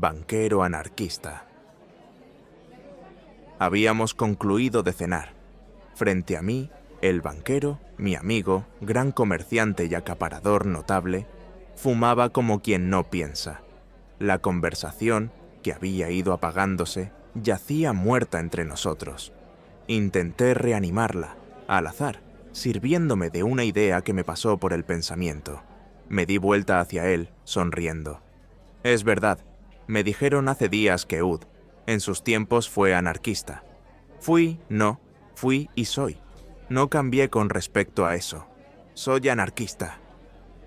banquero anarquista. Habíamos concluido de cenar. Frente a mí, el banquero, mi amigo, gran comerciante y acaparador notable, fumaba como quien no piensa. La conversación, que había ido apagándose, yacía muerta entre nosotros. Intenté reanimarla, al azar, sirviéndome de una idea que me pasó por el pensamiento. Me di vuelta hacia él, sonriendo. Es verdad, me dijeron hace días que Ud, en sus tiempos, fue anarquista. Fui y soy. No cambié con respecto a eso. Soy anarquista.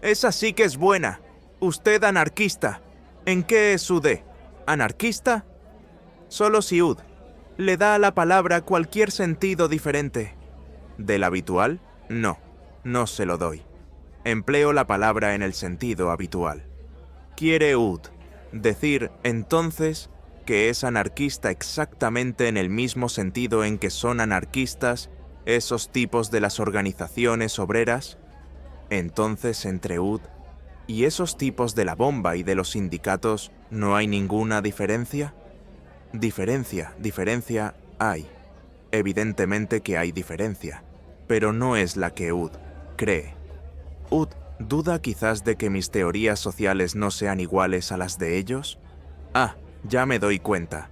Esa sí que es buena. Usted anarquista. ¿En qué es Ud? ¿Anarquista? Solo si Ud le da a la palabra cualquier sentido diferente. ¿Del habitual? No se lo doy. Empleo la palabra en el sentido habitual. ¿Quiere Ud decir, entonces, que es anarquista exactamente en el mismo sentido en que son anarquistas esos tipos de las organizaciones obreras? Entonces, entre Ud y esos tipos de la bomba y de los sindicatos, ¿no hay ninguna diferencia? Diferencia hay. Evidentemente que hay diferencia, pero no es la que Ud cree. Ud duda quizás de que mis teorías sociales no sean iguales a las de ellos. Ya me doy cuenta.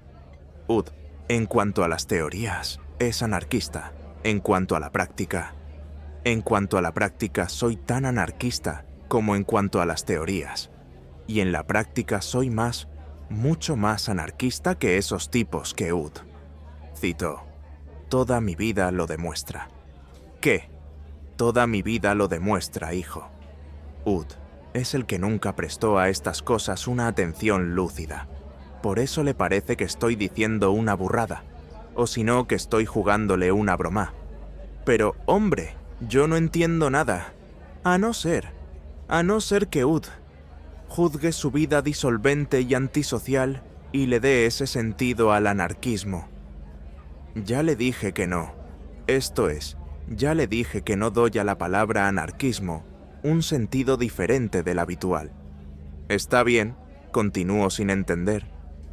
Ud, en cuanto a las teorías, es anarquista. En cuanto a la práctica, soy tan anarquista como en cuanto a las teorías. Y en la práctica soy mucho más anarquista que esos tipos que Ud citó. Toda mi vida lo demuestra. ¿Qué? Toda mi vida lo demuestra, hijo. Ud es el que nunca prestó a estas cosas una atención lúcida. Por eso le parece que estoy diciendo una burrada, o si no, que estoy jugándole una broma. Pero, hombre, yo no entiendo nada. A no ser que Ud juzgue su vida disolvente y antisocial y le dé ese sentido al anarquismo. Ya le dije que no. Esto es, ya le dije que no doy a la palabra anarquismo un sentido diferente del habitual. Está bien, continúo sin entender.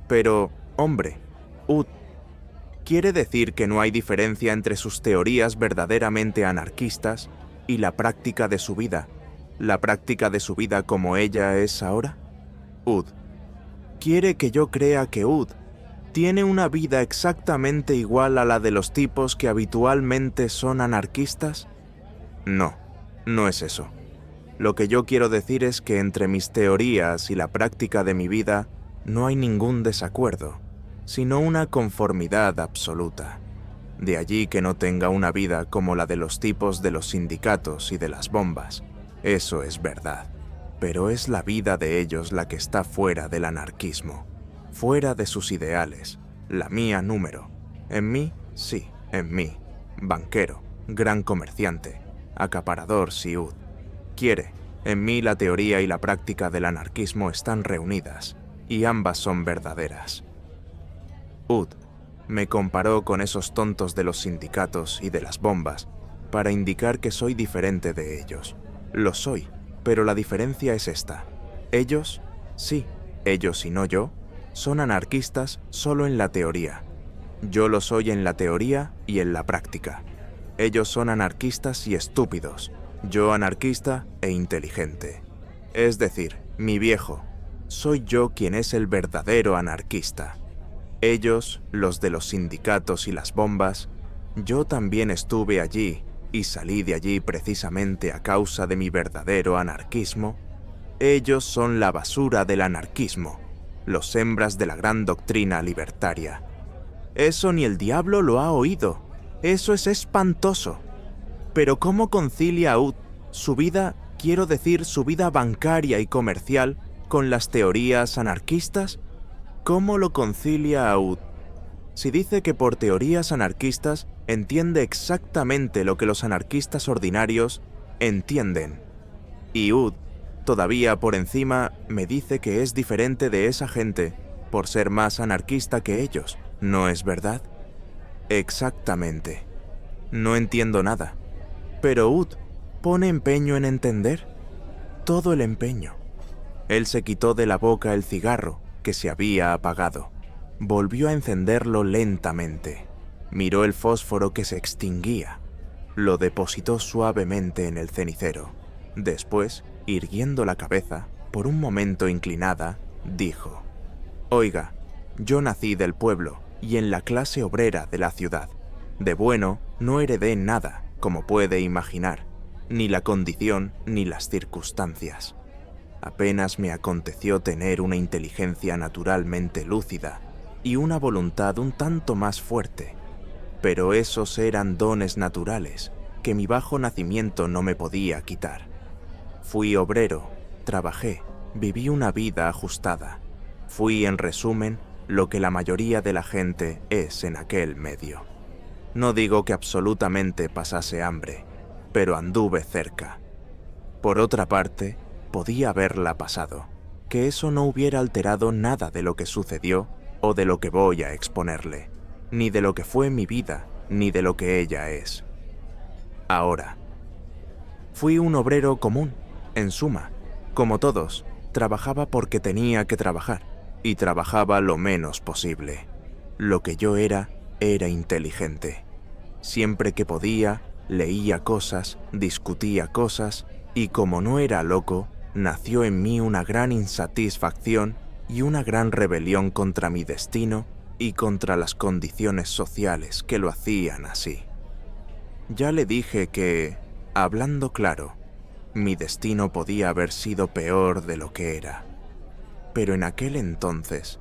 Pero, hombre, Ud quiere decir que no hay diferencia entre sus teorías verdaderamente anarquistas y la práctica de su vida como ella es ahora. Ud quiere que yo crea que Ud tiene una vida exactamente igual a la de los tipos que habitualmente son anarquistas. No es eso. Lo que yo quiero decir es que entre mis teorías y la práctica de mi vida no hay ningún desacuerdo, sino una conformidad absoluta. De allí que no tenga una vida como la de los tipos de los sindicatos y de las bombas. Eso es verdad. Pero es la vida de ellos la que está fuera del anarquismo, fuera de sus ideales. La mía número. En mí, sí, en mí. Banquero, gran comerciante, acaparador si Ud quiere. En mí la teoría y la práctica del anarquismo están reunidas, y ambas son verdaderas. Ud me comparó con esos tontos de los sindicatos y de las bombas para indicar que soy diferente de ellos. Lo soy, pero la diferencia es esta. Ellos, sí, ellos y no yo, son anarquistas solo en la teoría. Yo lo soy en la teoría y en la práctica. Ellos son anarquistas y estúpidos, yo anarquista e inteligente. Es decir, mi viejo, soy yo quien es el verdadero anarquista. Ellos, los de los sindicatos y las bombas, yo también estuve allí y salí de allí precisamente a causa de mi verdadero anarquismo. Ellos son la basura del anarquismo, los hembras de la gran doctrina libertaria. Eso ni el diablo lo ha oído. Eso es espantoso. Pero ¿cómo concilia Ud su vida, quiero decir su vida bancaria y comercial, con las teorías anarquistas? ¿Cómo lo concilia Ud? Si dice que por teorías anarquistas entiende exactamente lo que los anarquistas ordinarios entienden. Y Ud, todavía por encima, me dice que es diferente de esa gente por ser más anarquista que ellos, ¿no es verdad? Exactamente. No entiendo nada. Pero Ud pone empeño en entender. Todo el empeño. Él se quitó de la boca el cigarro, que se había apagado. Volvió a encenderlo lentamente. Miró el fósforo que se extinguía. Lo depositó suavemente en el cenicero. Después, irguiendo la cabeza, por un momento inclinada, dijo: «Oiga, yo nací del pueblo y en la clase obrera de la ciudad. De bueno no heredé nada, como puede imaginar, ni la condición ni las circunstancias. Apenas me aconteció tener una inteligencia naturalmente lúcida y una voluntad un tanto más fuerte, pero esos eran dones naturales que mi bajo nacimiento no me podía quitar. Fui obrero, trabajé, viví una vida ajustada. Fui, en resumen, lo que la mayoría de la gente es en aquel medio. No digo que absolutamente pasase hambre, pero anduve cerca. Por otra parte, podía haberla pasado, que eso no hubiera alterado nada de lo que sucedió o de lo que voy a exponerle, ni de lo que fue mi vida, ni de lo que ella es. Ahora, fui un obrero común, en suma, como todos, trabajaba porque tenía que trabajar, y trabajaba lo menos posible. Lo que yo era inteligente. Siempre que podía, leía cosas, discutía cosas, y como no era loco, nació en mí una gran insatisfacción y una gran rebelión contra mi destino y contra las condiciones sociales que lo hacían así. Ya le dije que, hablando claro, mi destino podía haber sido peor de lo que era. Pero en aquel entonces,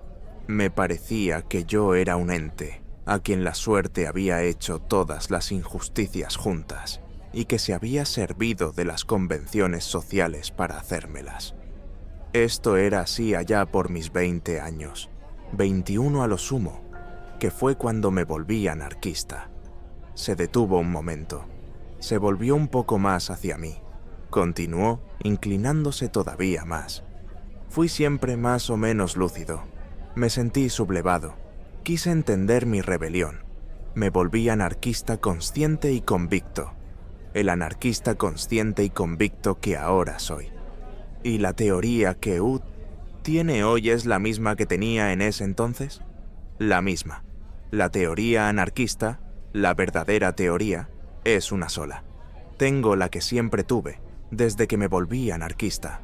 me parecía que yo era un ente a quien la suerte había hecho todas las injusticias juntas y que se había servido de las convenciones sociales para hacérmelas. Esto era así allá por mis 20 años, 21 a lo sumo, que fue cuando me volví anarquista. Se detuvo un momento, se volvió un poco más hacia mí, continuó inclinándose todavía más. Fui siempre más o menos lúcido, me sentí sublevado, quise entender mi rebelión, me volví anarquista consciente y convicto, el anarquista consciente y convicto que ahora soy. ¿Y la teoría que Ud tiene hoy es la misma que tenía en ese entonces? La misma. La teoría anarquista, la verdadera teoría, es una sola. Tengo la que siempre tuve, desde que me volví anarquista.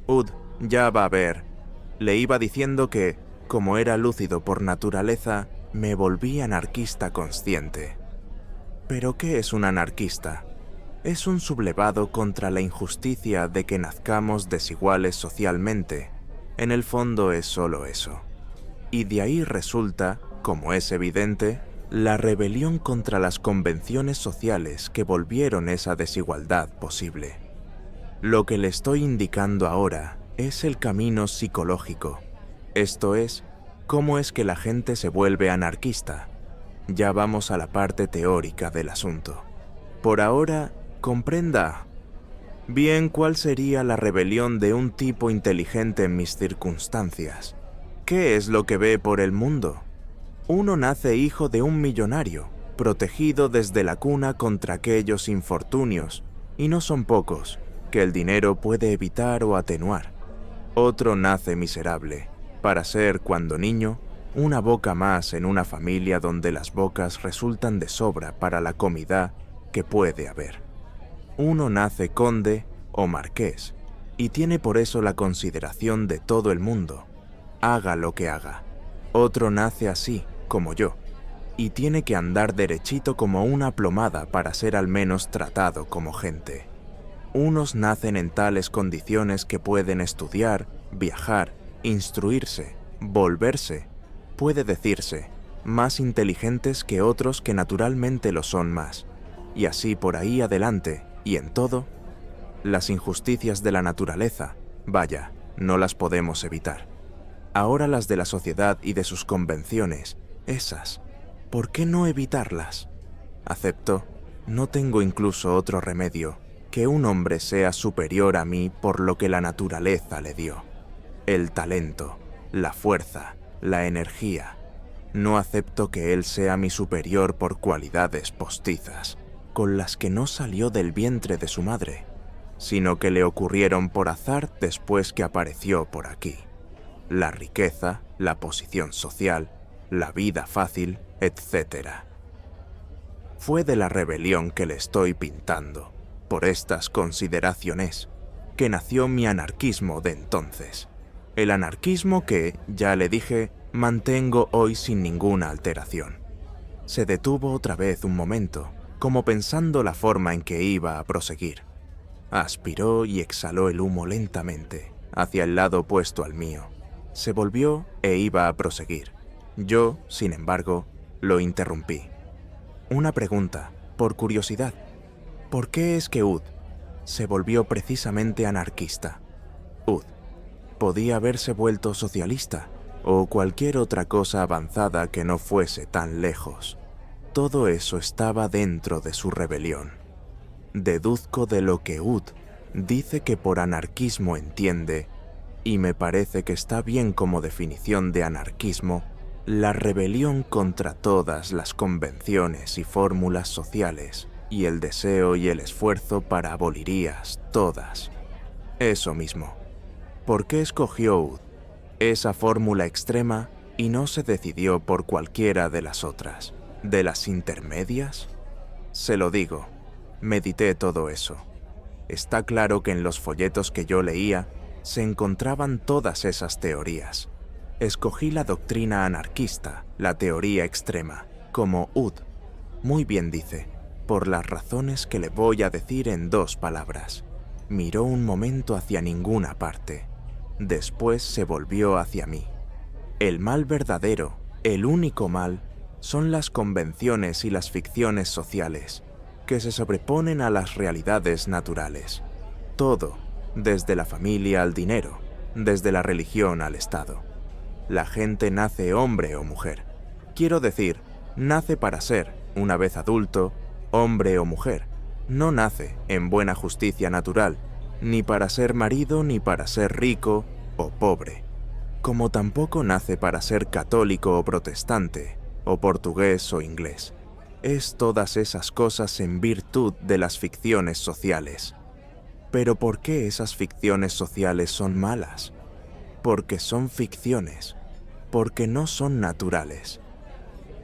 Ud, ya va a ver. Le iba diciendo que, como era lúcido por naturaleza, me volví anarquista consciente. ¿Pero qué es un anarquista? Es un sublevado contra la injusticia de que nazcamos desiguales socialmente. En el fondo es solo eso. Y de ahí resulta, como es evidente, la rebelión contra las convenciones sociales que volvieron esa desigualdad posible. Lo que le estoy indicando ahora es el camino psicológico. Esto es, cómo es que la gente se vuelve anarquista. Ya vamos a la parte teórica del asunto. Por ahora, comprenda bien cuál sería la rebelión de un tipo inteligente en mis circunstancias. ¿Qué es lo que ve por el mundo? Uno nace hijo de un millonario, protegido desde la cuna contra aquellos infortunios, y no son pocos, que el dinero puede evitar o atenuar. Otro nace miserable, para ser, cuando niño, una boca más en una familia donde las bocas resultan de sobra para la comida que puede haber. Uno nace conde o marqués, y tiene por eso la consideración de todo el mundo, haga lo que haga. Otro nace así, como yo, y tiene que andar derechito como una plomada para ser al menos tratado como gente. Unos nacen en tales condiciones que pueden estudiar, viajar, instruirse, volverse, puede decirse, más inteligentes que otros que naturalmente lo son más, y así por ahí adelante, y en todo, las injusticias de la naturaleza, vaya, no las podemos evitar. Ahora las de la sociedad y de sus convenciones, esas, ¿por qué no evitarlas? Acepto, no tengo incluso otro remedio que un hombre sea superior a mí por lo que la naturaleza le dio. El talento, la fuerza, la energía. No acepto que él sea mi superior por cualidades postizas, con las que no salió del vientre de su madre, sino que le ocurrieron por azar después que apareció por aquí. la riqueza, la posición social, la vida fácil, etc. Fue de la rebelión que le estoy pintando, por estas consideraciones, que nació mi anarquismo de entonces. El anarquismo que, ya le dije, mantengo hoy sin ninguna alteración. Se detuvo otra vez un momento, como pensando la forma en que iba a proseguir. Aspiró y exhaló el humo lentamente, hacia el lado opuesto al mío. Se volvió e iba a proseguir. Yo, sin embargo, lo interrumpí. Una pregunta, por curiosidad. ¿Por qué es que Ud se volvió precisamente anarquista? Ud podía haberse vuelto socialista o cualquier otra cosa avanzada que no fuese tan lejos. Todo eso estaba dentro de su rebelión. Deduzco de lo que Ud dice que por anarquismo entiende, y me parece que está bien como definición de anarquismo, la rebelión contra todas las convenciones y fórmulas sociales, y el deseo y el esfuerzo para abolirlas todas. Eso mismo. ¿Por qué escogió Ud esa fórmula extrema y no se decidió por cualquiera de las otras, de las intermedias? Se lo digo, medité todo eso. Está claro que en los folletos que yo leía se encontraban todas esas teorías. Escogí la doctrina anarquista, la teoría extrema, como Ud muy bien dice, por las razones que le voy a decir en 2 palabras. Miró un momento hacia ninguna parte. Después se volvió hacia mí. El mal verdadero, el único mal, son las convenciones y las ficciones sociales, que se sobreponen a las realidades naturales. Todo, desde la familia al dinero, desde la religión al Estado. La gente nace hombre o mujer. Quiero decir, nace para ser, una vez adulto, hombre o mujer. No nace en buena justicia natural, ni para ser marido ni para ser rico o pobre. Como tampoco nace para ser católico o protestante, o portugués o inglés. Es todas esas cosas en virtud de las ficciones sociales. Pero ¿por qué esas ficciones sociales son malas? Porque son ficciones, porque no son naturales.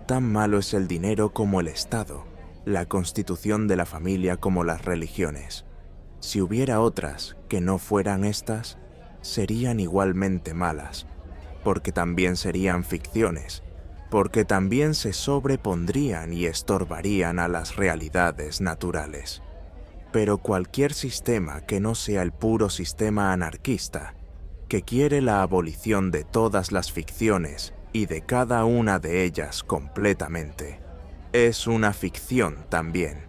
Tan malo es el dinero como el Estado, la constitución de la familia como las religiones. Si hubiera otras que no fueran estas, serían igualmente malas, porque también serían ficciones, porque también se sobrepondrían y estorbarían a las realidades naturales. Pero cualquier sistema que no sea el puro sistema anarquista, que quiere la abolición de todas las ficciones y de cada una de ellas completamente, es una ficción también.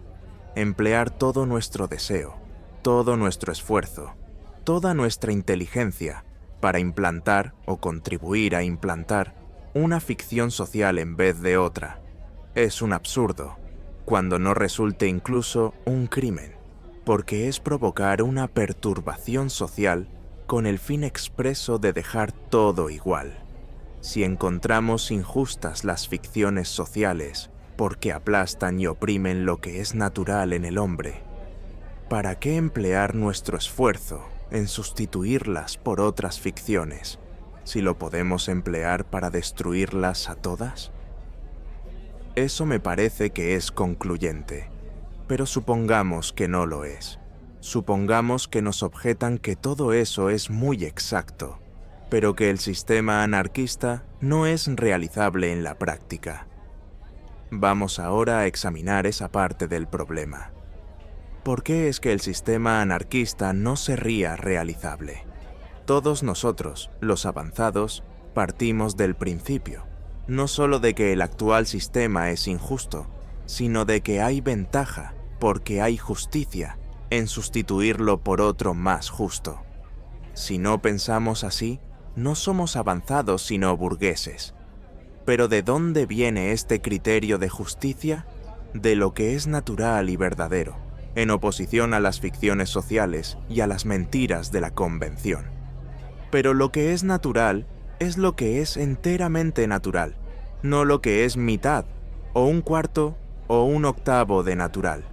Emplear todo nuestro deseo, todo nuestro esfuerzo, toda nuestra inteligencia para implantar o contribuir a implantar una ficción social en vez de otra. Es un absurdo, cuando no resulte incluso un crimen, porque es provocar una perturbación social con el fin expreso de dejar todo igual. Si encontramos injustas las ficciones sociales, porque aplastan y oprimen lo que es natural en el hombre, ¿para qué emplear nuestro esfuerzo en sustituirlas por otras ficciones, si lo podemos emplear para destruirlas a todas? Eso me parece que es concluyente, pero supongamos que no lo es. Supongamos que nos objetan que todo eso es muy exacto, pero que el sistema anarquista no es realizable en la práctica. Vamos ahora a examinar esa parte del problema. ¿Por qué es que el sistema anarquista no sería realizable? Todos nosotros, los avanzados, partimos del principio, no solo de que el actual sistema es injusto, sino de que hay ventaja, porque hay justicia, en sustituirlo por otro más justo. Si no pensamos así, no somos avanzados sino burgueses. Pero ¿de dónde viene este criterio de justicia? De lo que es natural y verdadero, en oposición a las ficciones sociales y a las mentiras de la convención. Pero lo que es natural es lo que es enteramente natural, no lo que es mitad, o un cuarto, o un octavo de natural.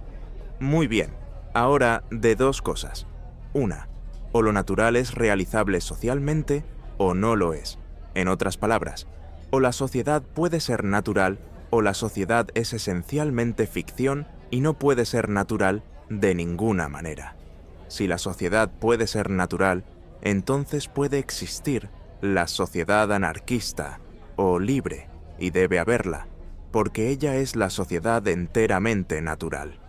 Muy bien, ahora de 2 cosas. Una, o lo natural es realizable socialmente, o no lo es. En otras palabras, o la sociedad puede ser natural o la sociedad es esencialmente ficción y no puede ser natural de ninguna manera. Si la sociedad puede ser natural, entonces puede existir la sociedad anarquista o libre, y debe haberla, porque ella es la sociedad enteramente natural.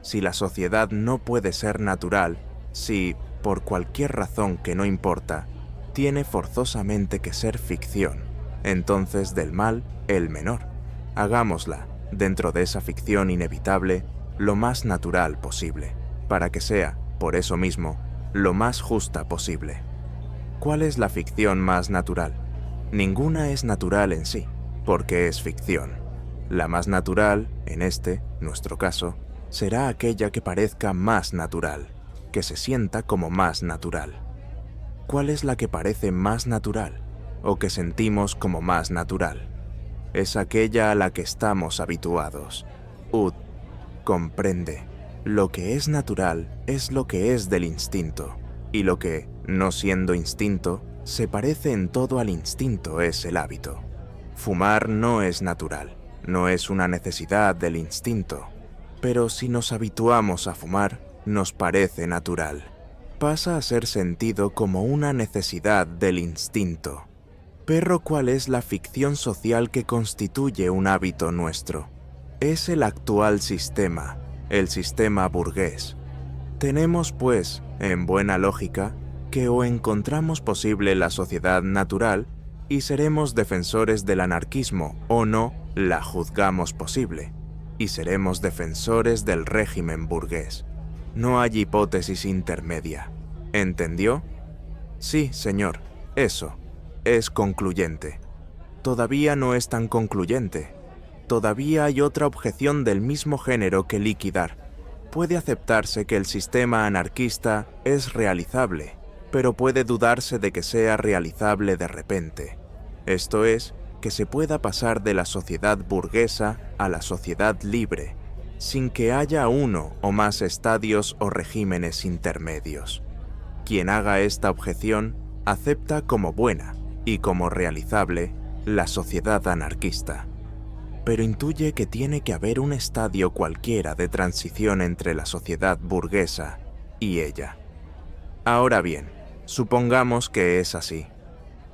Si la sociedad no puede ser natural, si, por cualquier razón que no importa, tiene forzosamente que ser ficción, entonces del mal el menor. Hagámosla, dentro de esa ficción inevitable, lo más natural posible, para que sea, por eso mismo, lo más justa posible. ¿Cuál es la ficción más natural? Ninguna es natural en sí, porque es ficción. La más natural, en nuestro caso, será aquella que parezca más natural, que se sienta como más natural. ¿Cuál es la que parece más natural, o que sentimos como más natural? Es aquella a la que estamos habituados. Ud comprende. Lo que es natural es lo que es del instinto, y lo que, no siendo instinto, se parece en todo al instinto es el hábito. Fumar no es natural, no es una necesidad del instinto, pero si nos habituamos a fumar, nos parece natural. Pasa a ser sentido como una necesidad del instinto. Pero ¿cuál es la ficción social que constituye un hábito nuestro? Es el actual sistema, el sistema burgués. Tenemos, pues, en buena lógica, que o encontramos posible la sociedad natural y seremos defensores del anarquismo, o no la juzgamos posible, y seremos defensores del régimen burgués. No hay hipótesis intermedia. ¿Entendió? Sí, señor, eso. Es concluyente. Todavía no es tan concluyente. Todavía hay otra objeción del mismo género que liquidar. Puede aceptarse que el sistema anarquista es realizable, pero puede dudarse de que sea realizable de repente. Esto es, que se pueda pasar de la sociedad burguesa a la sociedad libre, sin que haya uno o más estadios o regímenes intermedios. Quien haga esta objeción acepta como buena y como realizable la sociedad anarquista, pero intuye que tiene que haber un estadio cualquiera de transición entre la sociedad burguesa y ella. Ahora bien, supongamos que es así.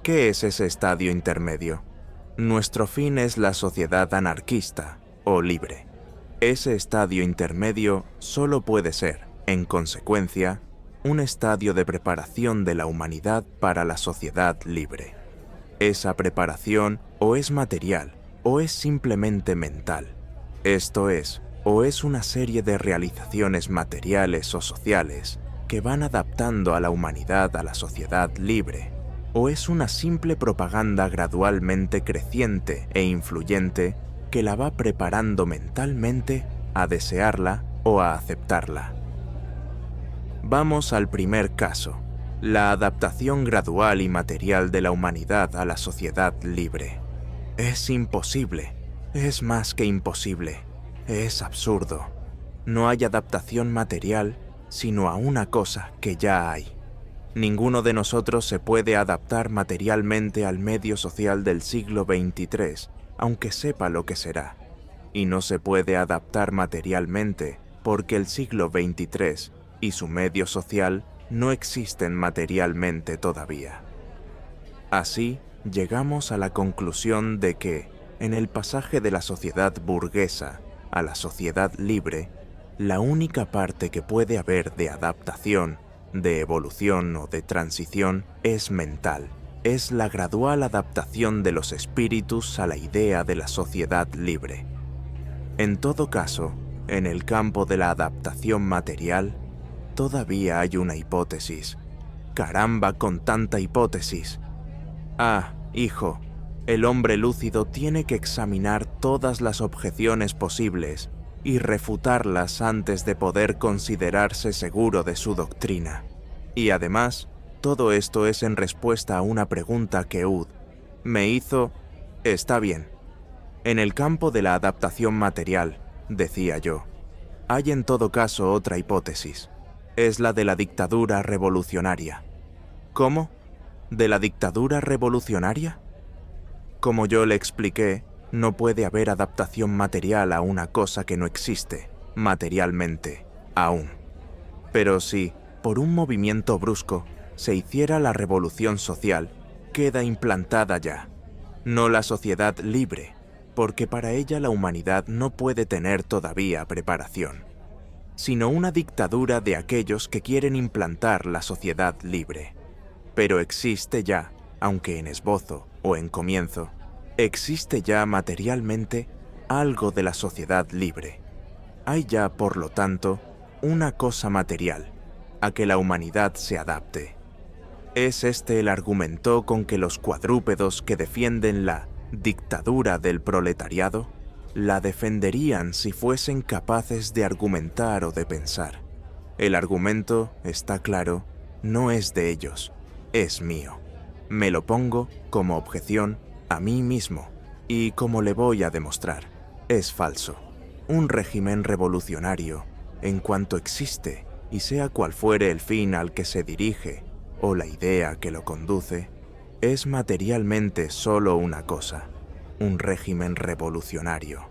¿Qué es ese estadio intermedio? Nuestro fin es la sociedad anarquista o libre. Ese estadio intermedio solo puede ser, en consecuencia, un estadio de preparación de la humanidad para la sociedad libre. Esa preparación o es material o es simplemente mental. Esto es, o es una serie de realizaciones materiales o sociales que van adaptando a la humanidad a la sociedad libre, o es una simple propaganda gradualmente creciente e influyente que la va preparando mentalmente a desearla o a aceptarla. Vamos al primer caso, la adaptación gradual y material de la humanidad a la sociedad libre. Es imposible, es más que imposible, es absurdo. No hay adaptación material, sino a una cosa que ya hay. Ninguno de nosotros se puede adaptar materialmente al medio social del siglo XXIII, aunque sepa lo que será. Y no se puede adaptar materialmente porque el siglo XXIII y su medio social no existen materialmente todavía. Así, llegamos a la conclusión de que, en el pasaje de la sociedad burguesa a la sociedad libre, la única parte que puede haber de adaptación, de evolución o de transición es mental. Es la gradual adaptación de los espíritus a la idea de la sociedad libre. En todo caso, en el campo de la adaptación material, todavía hay una hipótesis. ¡Caramba con tanta hipótesis! Ah, hijo, el hombre lúcido tiene que examinar todas las objeciones posibles y refutarlas antes de poder considerarse seguro de su doctrina. Y además, todo esto es en respuesta a una pregunta que Ud me hizo. Está bien. En el campo de la adaptación material, decía yo, hay en todo caso otra hipótesis. Es la de la dictadura revolucionaria. ¿Cómo? ¿De la dictadura revolucionaria? Como yo le expliqué, no puede haber adaptación material a una cosa que no existe, materialmente, aún. Pero si, por un movimiento brusco, se hiciera la revolución social, queda implantada ya, no la sociedad libre, porque para ella la humanidad no puede tener todavía preparación, sino una dictadura de aquellos que quieren implantar la sociedad libre. Pero existe ya, aunque en esbozo o en comienzo, existe ya materialmente algo de la sociedad libre. Hay ya, por lo tanto, una cosa material a que la humanidad se adapte. Es este el argumento con que los cuadrúpedos que defienden la dictadura del proletariado la defenderían si fuesen capaces de argumentar o de pensar. El argumento, está claro, no es de ellos, es mío. Me lo pongo como objeción a mí mismo y, como le voy a demostrar, es falso. Un régimen revolucionario, en cuanto existe, y sea cual fuere el fin al que se dirige o la idea que lo conduce, es materialmente solo una cosa, un régimen revolucionario.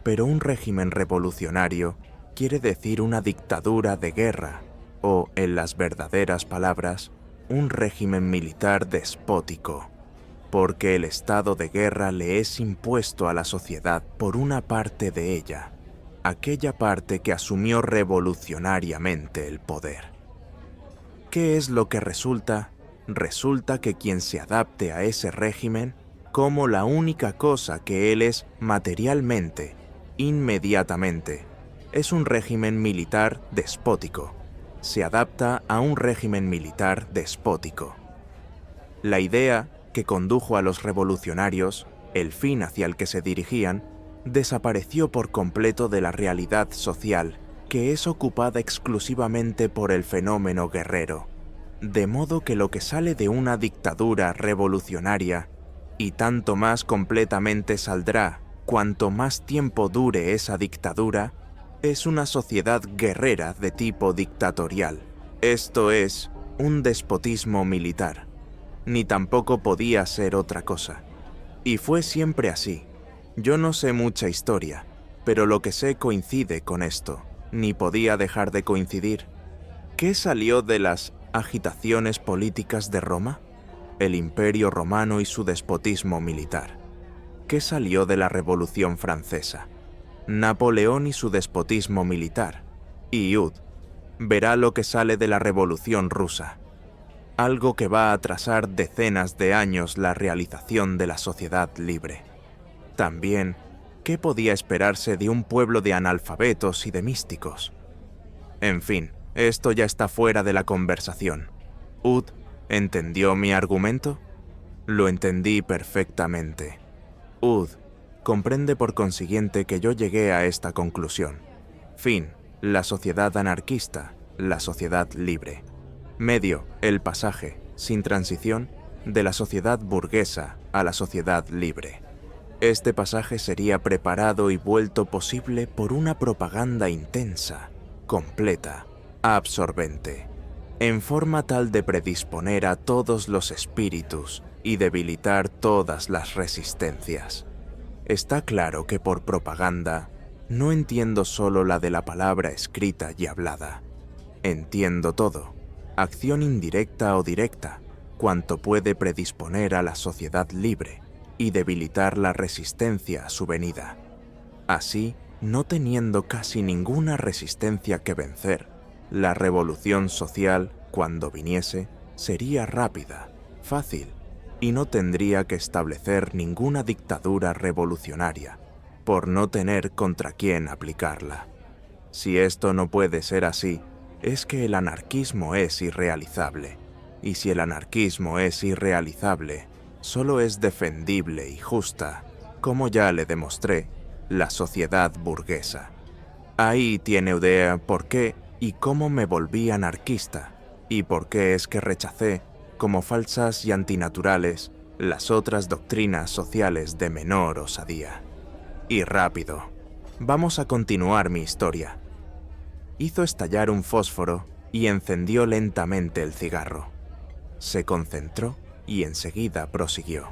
Pero un régimen revolucionario quiere decir una dictadura de guerra, o, en las verdaderas palabras, un régimen militar despótico, porque el estado de guerra le es impuesto a la sociedad por una parte de ella, aquella parte que asumió revolucionariamente el poder. ¿Qué es lo que resulta? Resulta que quien se adapte a ese régimen, como la única cosa que él es materialmente, inmediatamente, es un régimen militar despótico. Se adapta a un régimen militar despótico. La idea que condujo a los revolucionarios, el fin hacia el que se dirigían, desapareció por completo de la realidad social, que es ocupada exclusivamente por el fenómeno guerrero, de modo que lo que sale de una dictadura revolucionaria, y tanto más completamente saldrá cuanto más tiempo dure esa dictadura, es una sociedad guerrera de tipo dictatorial. Esto es, un despotismo militar. Ni tampoco podía ser otra cosa. Y fue siempre así. Yo no sé mucha historia, pero lo que sé coincide con esto. Ni podía dejar de coincidir. ¿Qué salió de las agitaciones políticas de Roma? El Imperio Romano y su despotismo militar. ¿Qué salió de la Revolución Francesa? Napoleón y su despotismo militar. Y Ud verá lo que sale de la Revolución Rusa. Algo que va a atrasar decenas de años la realización de la sociedad libre. También, ¿qué podía esperarse de un pueblo de analfabetos y de místicos? En fin, esto ya está fuera de la conversación. ¿Ud entendió mi argumento? Lo entendí perfectamente. Ud comprende por consiguiente que yo llegué a esta conclusión. Fin, la sociedad anarquista, la sociedad libre. Medio, el pasaje, sin transición, de la sociedad burguesa a la sociedad libre. Este pasaje sería preparado y vuelto posible por una propaganda intensa, completa, absorbente, en forma tal de predisponer a todos los espíritus y debilitar todas las resistencias. Está claro que por propaganda no entiendo solo la de la palabra escrita y hablada. Entiendo todo, acción indirecta o directa, cuanto puede predisponer a la sociedad libre y debilitar la resistencia a su venida. Así, no teniendo casi ninguna resistencia que vencer, la revolución social, cuando viniese, sería rápida, fácil, y no tendría que establecer ninguna dictadura revolucionaria, por no tener contra quién aplicarla. Si esto no puede ser así, es que el anarquismo es irrealizable, y si el anarquismo es irrealizable, solo es defendible y justa, como ya le demostré, la sociedad burguesa. Ahí tiene idea por qué y cómo me volví anarquista, y por qué es que rechacé, como falsas y antinaturales, las otras doctrinas sociales de menor osadía. Y rápido. Vamos a continuar mi historia. Hizo estallar un fósforo y encendió lentamente el cigarro. Se concentró y enseguida prosiguió.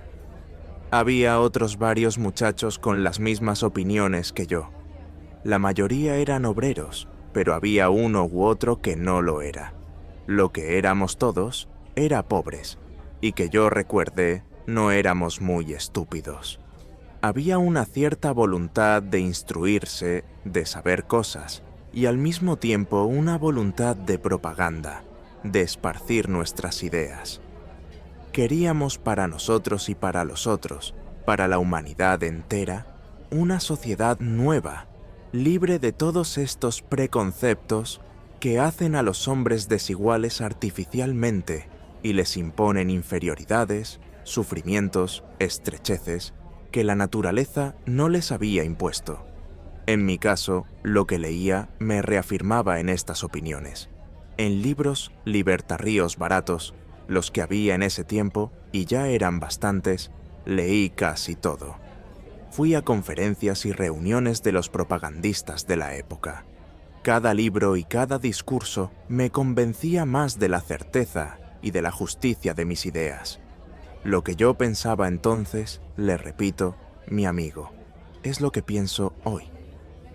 Había otros varios muchachos con las mismas opiniones que yo. La mayoría eran obreros, pero había uno u otro que no lo era. Lo que éramos todos era pobres, y que yo recuerde, no éramos muy estúpidos. Había una cierta voluntad de instruirse, de saber cosas, y al mismo tiempo una voluntad de propaganda, de esparcir nuestras ideas. Queríamos para nosotros y para los otros, para la humanidad entera, una sociedad nueva, libre de todos estos preconceptos que hacen a los hombres desiguales artificialmente y les imponen inferioridades, sufrimientos, estrecheces, que la naturaleza no les había impuesto. En mi caso, lo que leía me reafirmaba en estas opiniones. En libros libertarríos baratos, los que había en ese tiempo, y ya eran bastantes, leí casi todo. Fui a conferencias y reuniones de los propagandistas de la época. Cada libro y cada discurso me convencía más de la certeza y de la justicia de mis ideas. Lo que yo pensaba entonces, le repito, mi amigo, es lo que pienso hoy.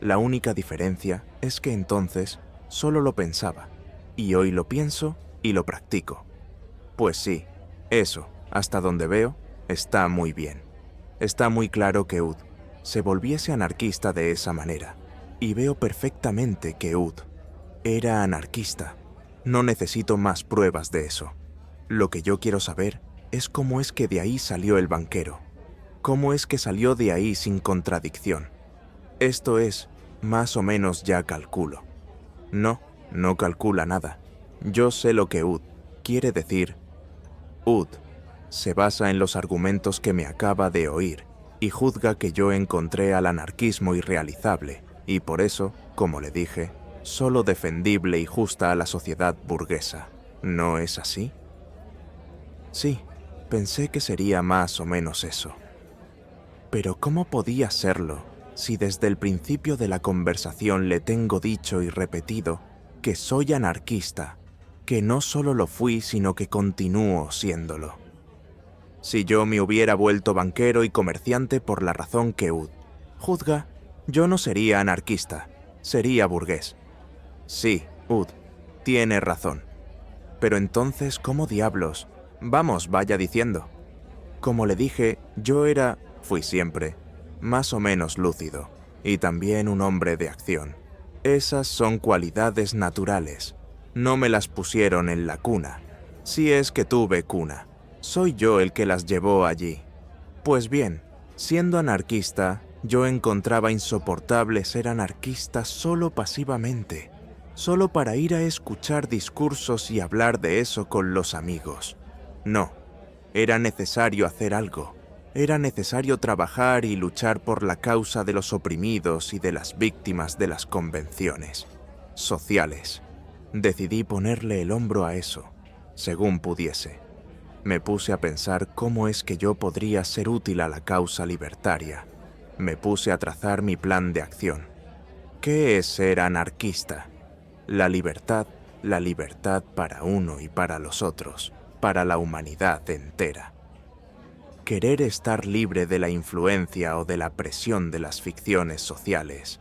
La única diferencia es que entonces solo lo pensaba, y hoy lo pienso y lo practico. Pues sí, eso, hasta donde veo, está muy bien. Está muy claro que Ud se volviese anarquista de esa manera, y veo perfectamente que Ud era anarquista. No necesito más pruebas de eso. Lo que yo quiero saber es cómo es que de ahí salió el banquero. Cómo es que salió de ahí sin contradicción. Esto es, más o menos ya calculo. No calcula nada. Yo sé lo que Ud quiere decir. Ud se basa en los argumentos que me acaba de oír y juzga que yo encontré al anarquismo irrealizable y por eso, como le dije, solo defendible y justa a la sociedad burguesa. ¿No es así? Sí, pensé que sería más o menos eso. Pero ¿cómo podía serlo si desde el principio de la conversación le tengo dicho y repetido que soy anarquista, que no solo lo fui sino que continúo siéndolo? Si yo me hubiera vuelto banquero y comerciante por la razón que Ud juzga, yo no sería anarquista, sería burgués. Sí, Ud, tiene razón. Pero entonces, ¿cómo diablos? Vamos, vaya diciendo. Como le dije, fui siempre, más o menos lúcido, y también un hombre de acción. Esas son cualidades naturales. No me las pusieron en la cuna. Si es que tuve cuna. Soy yo el que las llevó allí. Pues bien, siendo anarquista, yo encontraba insoportable ser anarquista solo pasivamente, solo para ir a escuchar discursos y hablar de eso con los amigos. No, era necesario hacer algo. Era necesario trabajar y luchar por la causa de los oprimidos y de las víctimas de las convenciones sociales. Decidí ponerle el hombro a eso, según pudiese. Me puse a pensar cómo es que yo podría ser útil a la causa libertaria. Me puse a trazar mi plan de acción. ¿Qué es ser anarquista? La libertad para uno y para los otros, para la humanidad entera. Querer estar libre de la influencia o de la presión de las ficciones sociales.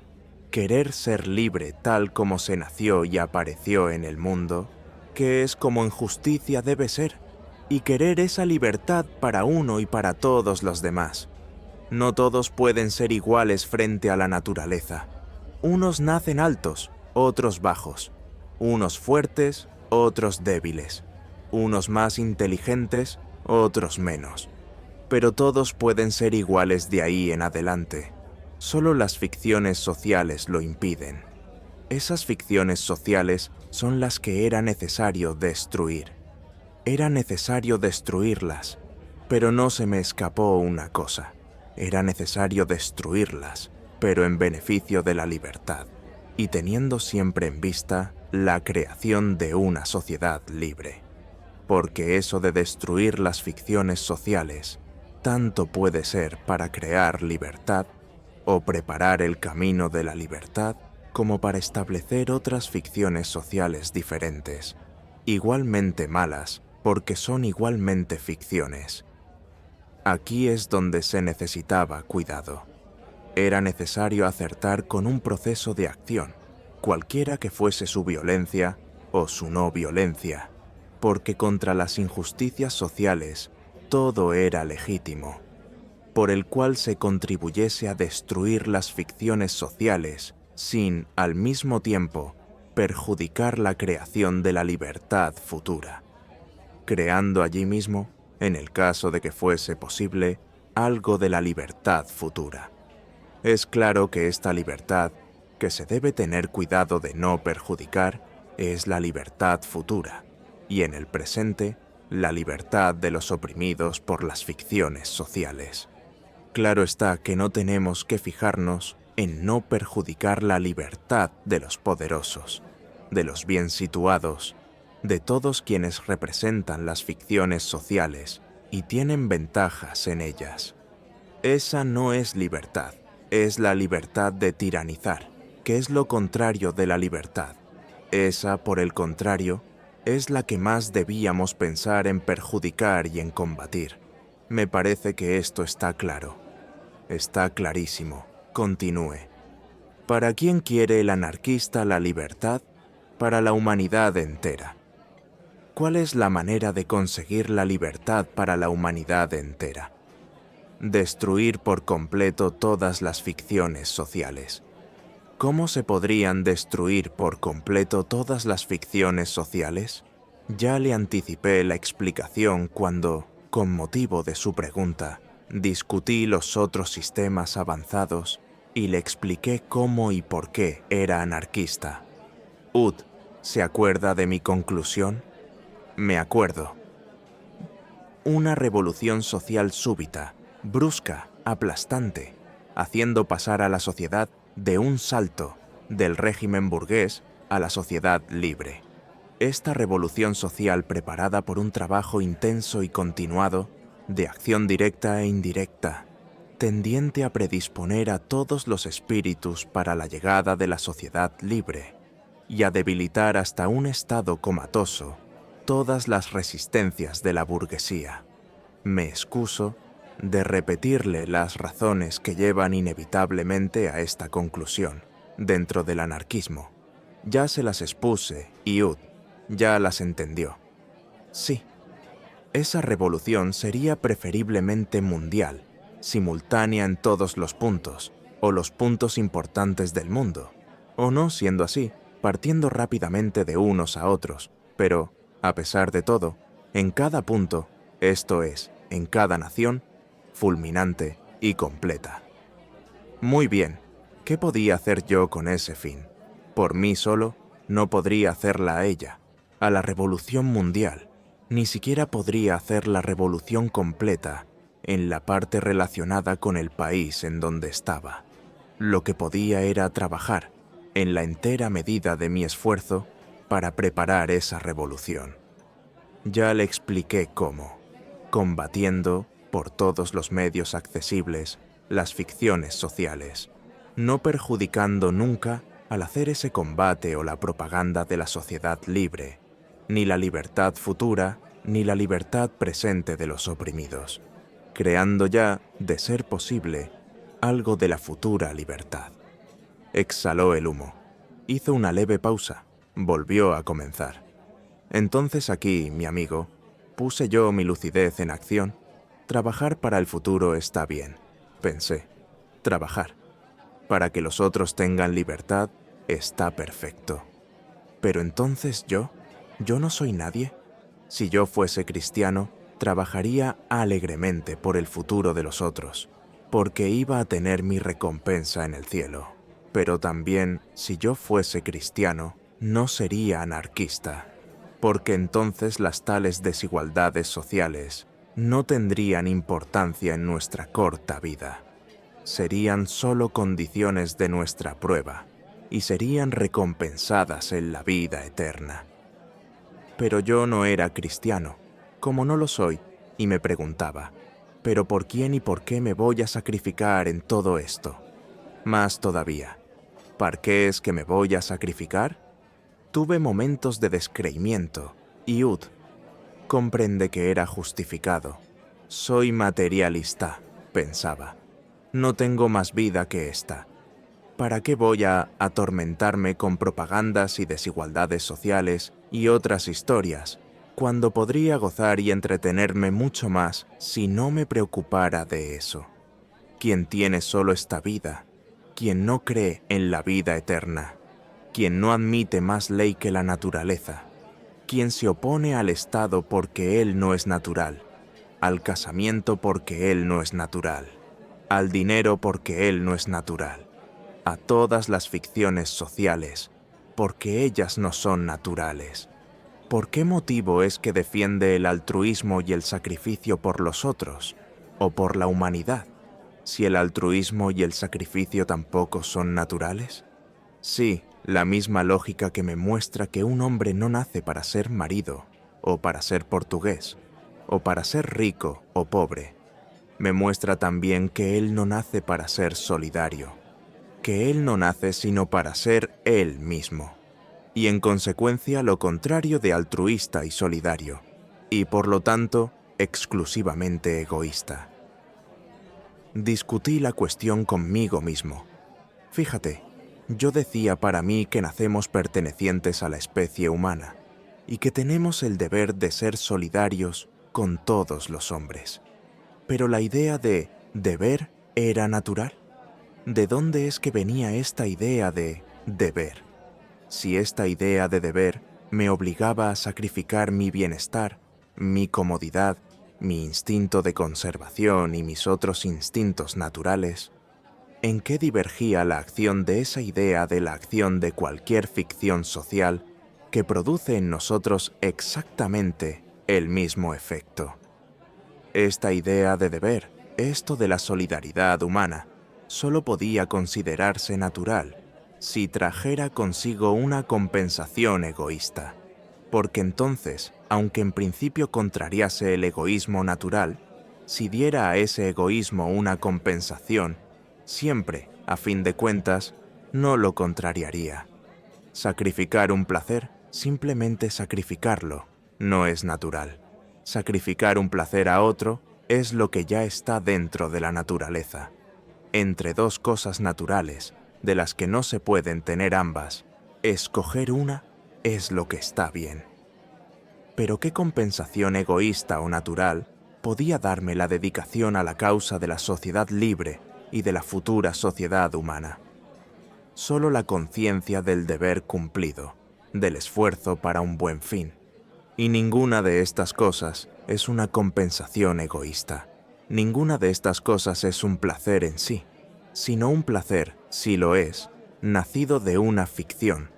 Querer ser libre tal como se nació y apareció en el mundo, que es como en justicia debe ser, y querer esa libertad para uno y para todos los demás. No todos pueden ser iguales frente a la naturaleza. Unos nacen altos, otros bajos. Unos fuertes, otros débiles. Unos más inteligentes, otros menos. Pero todos pueden ser iguales de ahí en adelante. Solo las ficciones sociales lo impiden. Esas ficciones sociales son las que era necesario destruir. Era necesario destruirlas, pero no se me escapó una cosa. Era necesario destruirlas, pero en beneficio de la libertad, y teniendo siempre en vista la creación de una sociedad libre. Porque eso de destruir las ficciones sociales, tanto puede ser para crear libertad, o preparar el camino de la libertad, como para establecer otras ficciones sociales diferentes, igualmente malas, porque son igualmente ficciones. Aquí es donde se necesitaba cuidado. Era necesario acertar con un proceso de acción, cualquiera que fuese su violencia o su no violencia, porque contra las injusticias sociales todo era legítimo, por el cual se contribuyese a destruir las ficciones sociales sin, al mismo tiempo, perjudicar la creación de la libertad futura, creando allí mismo, en el caso de que fuese posible, algo de la libertad futura. Es claro que esta libertad, que se debe tener cuidado de no perjudicar, es la libertad futura, y en el presente, la libertad de los oprimidos por las ficciones sociales. Claro está que no tenemos que fijarnos en no perjudicar la libertad de los poderosos, de los bien situados, de todos quienes representan las ficciones sociales y tienen ventajas en ellas. Esa no es libertad, es la libertad de tiranizar, que es lo contrario de la libertad. Esa, por el contrario, es la que más debíamos pensar en perjudicar y en combatir. Me parece que esto está claro. Está clarísimo. Continúe. ¿Para quién quiere el anarquista la libertad? Para la humanidad entera. ¿Cuál es la manera de conseguir la libertad para la humanidad entera? Destruir por completo todas las ficciones sociales. ¿Cómo se podrían destruir por completo todas las ficciones sociales? Ya le anticipé la explicación cuando, con motivo de su pregunta, discutí los otros sistemas avanzados y le expliqué cómo y por qué era anarquista. Ud, ¿se acuerda de mi conclusión? Me acuerdo. Una revolución social súbita, brusca, aplastante, haciendo pasar a la sociedad de un salto del régimen burgués a la sociedad libre. Esta revolución social preparada por un trabajo intenso y continuado, de acción directa e indirecta, tendiente a predisponer a todos los espíritus para la llegada de la sociedad libre y a debilitar hasta un estado comatoso todas las resistencias de la burguesía. Me excuso de repetirle las razones que llevan inevitablemente a esta conclusión dentro del anarquismo. Ya se las expuse y Ud ya las entendió. Sí, esa revolución sería preferiblemente mundial, simultánea en todos los puntos, o los puntos importantes del mundo, o no siendo así, partiendo rápidamente de unos a otros, pero, a pesar de todo, en cada punto, esto es, en cada nación, fulminante y completa. Muy bien, ¿qué podía hacer yo con ese fin? Por mí solo, no podría hacerla a ella, a la revolución mundial, ni siquiera podría hacer la revolución completa en la parte relacionada con el país en donde estaba. Lo que podía era trabajar, en la entera medida de mi esfuerzo, para preparar esa revolución. Ya le expliqué cómo, combatiendo, por todos los medios accesibles, las ficciones sociales, no perjudicando nunca al hacer ese combate o la propaganda de la sociedad libre, ni la libertad futura, ni la libertad presente de los oprimidos, creando ya, de ser posible, algo de la futura libertad. Exhaló el humo, hizo una leve pausa, volvió a comenzar. Entonces aquí, mi amigo, puse yo mi lucidez en acción. Trabajar para el futuro está bien, pensé. Trabajar para que los otros tengan libertad está perfecto. Pero entonces yo no soy nadie. Si yo fuese cristiano, trabajaría alegremente por el futuro de los otros, porque iba a tener mi recompensa en el cielo. Pero también, si yo fuese cristiano, no sería anarquista, porque entonces las tales desigualdades sociales no tendrían importancia en nuestra corta vida. Serían solo condiciones de nuestra prueba y serían recompensadas en la vida eterna. Pero yo no era cristiano, como no lo soy, y me preguntaba, ¿pero por quién y por qué me voy a sacrificar en todo esto? Más todavía, ¿para qué es que me voy a sacrificar? Tuve momentos de descreimiento y Comprende que era justificado. Soy materialista, pensaba. No tengo más vida que esta. ¿Para qué voy a atormentarme con propagandas y desigualdades sociales y otras historias, cuando podría gozar y entretenerme mucho más si no me preocupara de eso? Quien tiene solo esta vida, quien no cree en la vida eterna, quien no admite más ley que la naturaleza, quien se opone al Estado porque él no es natural, al casamiento porque él no es natural, al dinero porque él no es natural, a todas las ficciones sociales, porque ellas no son naturales. ¿Por qué motivo es que defiende el altruismo y el sacrificio por los otros, o por la humanidad, si el altruismo y el sacrificio tampoco son naturales? Sí, la misma lógica que me muestra que un hombre no nace para ser marido, o para ser portugués, o para ser rico o pobre. Me muestra también que él no nace para ser solidario, que él no nace sino para ser él mismo, y en consecuencia lo contrario de altruista y solidario, y por lo tanto exclusivamente egoísta. Discutí la cuestión conmigo mismo. Fíjate, yo decía para mí que nacemos pertenecientes a la especie humana y que tenemos el deber de ser solidarios con todos los hombres. Pero la idea de deber era natural. ¿De dónde es que venía esta idea de deber? Si esta idea de deber me obligaba a sacrificar mi bienestar, mi comodidad, mi instinto de conservación y mis otros instintos naturales, ¿en qué divergía la acción de esa idea de la acción de cualquier ficción social que produce en nosotros exactamente el mismo efecto? Esta idea de deber, esto de la solidaridad humana, solo podía considerarse natural si trajera consigo una compensación egoísta, porque entonces, aunque en principio contrariase el egoísmo natural, si diera a ese egoísmo una compensación, siempre, a fin de cuentas, no lo contrariaría. Sacrificar un placer, simplemente sacrificarlo, no es natural. Sacrificar un placer a otro es lo que ya está dentro de la naturaleza. Entre dos cosas naturales, de las que no se pueden tener ambas, escoger una es lo que está bien. Pero ¿qué compensación egoísta o natural podía darme la dedicación a la causa de la sociedad libre y de la futura sociedad humana? Solo la conciencia del deber cumplido, del esfuerzo para un buen fin. Y ninguna de estas cosas es una compensación egoísta. Ninguna de estas cosas es un placer en sí, sino un placer, si lo es, nacido de una ficción,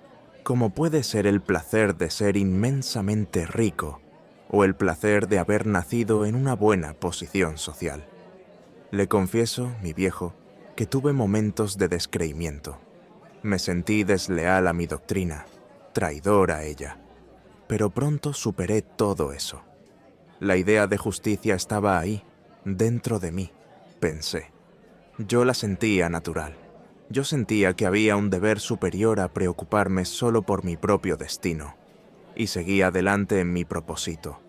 como puede ser el placer de ser inmensamente rico o el placer de haber nacido en una buena posición social. Le confieso, mi viejo, que tuve momentos de descreimiento. Me sentí desleal a mi doctrina, traidor a ella. Pero pronto superé todo eso. La idea de justicia estaba ahí, dentro de mí, pensé. Yo la sentía natural. Yo sentía que había un deber superior a preocuparme solo por mi propio destino, y seguí adelante en mi propósito.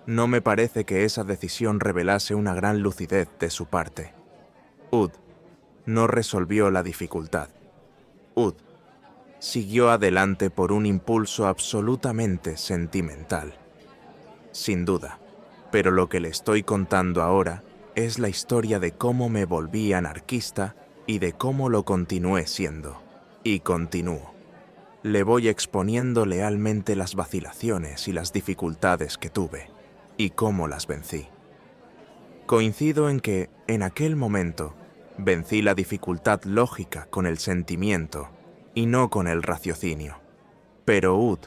No me parece que esa decisión revelase una gran lucidez de su parte. Ud no resolvió la dificultad. Ud siguió adelante por un impulso absolutamente sentimental. Sin duda, pero lo que le estoy contando ahora es la historia de cómo me volví anarquista y de cómo lo continué siendo. Y continúo. Le voy exponiendo lealmente las vacilaciones y las dificultades que tuve, y cómo las vencí. Coincido en que, en aquel momento, vencí la dificultad lógica con el sentimiento y no con el raciocinio. Pero Ud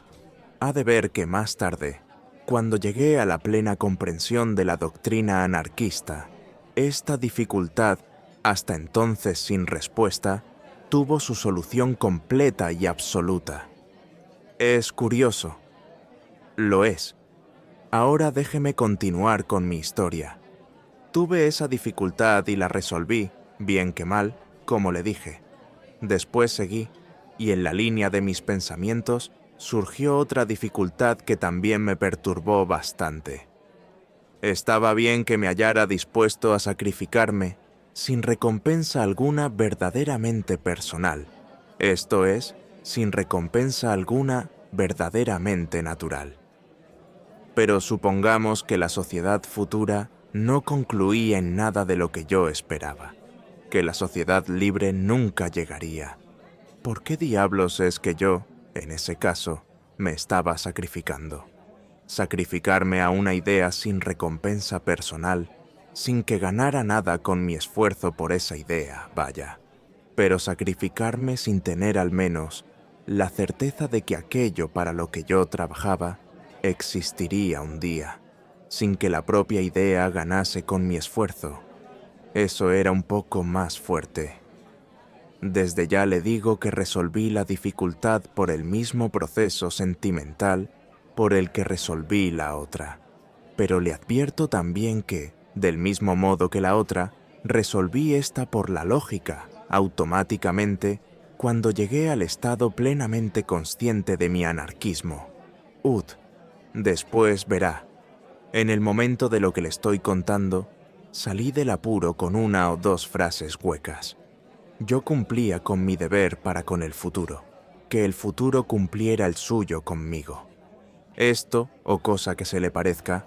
ha de ver que más tarde, cuando llegué a la plena comprensión de la doctrina anarquista, esta dificultad, hasta entonces sin respuesta, tuvo su solución completa y absoluta. Es curioso. Lo es. Ahora déjeme continuar con mi historia. Tuve esa dificultad y la resolví, bien que mal, como le dije. Después seguí, y en la línea de mis pensamientos, surgió otra dificultad que también me perturbó bastante. Estaba bien que me hallara dispuesto a sacrificarme sin recompensa alguna verdaderamente personal, esto es, sin recompensa alguna verdaderamente natural. Pero supongamos que la sociedad futura no concluía en nada de lo que yo esperaba, que la sociedad libre nunca llegaría. ¿Por qué diablos es que yo, en ese caso, me estaba sacrificando? Sacrificarme a una idea sin recompensa personal, sin que ganara nada con mi esfuerzo por esa idea, vaya. Pero sacrificarme sin tener al menos la certeza de que aquello para lo que yo trabajaba existiría un día, sin que la propia idea ganase con mi esfuerzo. Eso era un poco más fuerte. Desde ya le digo que resolví la dificultad por el mismo proceso sentimental por el que resolví la otra. Pero le advierto también que, del mismo modo que la otra, resolví esta por la lógica, automáticamente, cuando llegué al estado plenamente consciente de mi anarquismo. Después verá. En el momento de lo que le estoy contando, salí del apuro con una o dos frases huecas. Yo cumplía con mi deber para con el futuro, que el futuro cumpliera el suyo conmigo. Esto, o cosa que se le parezca,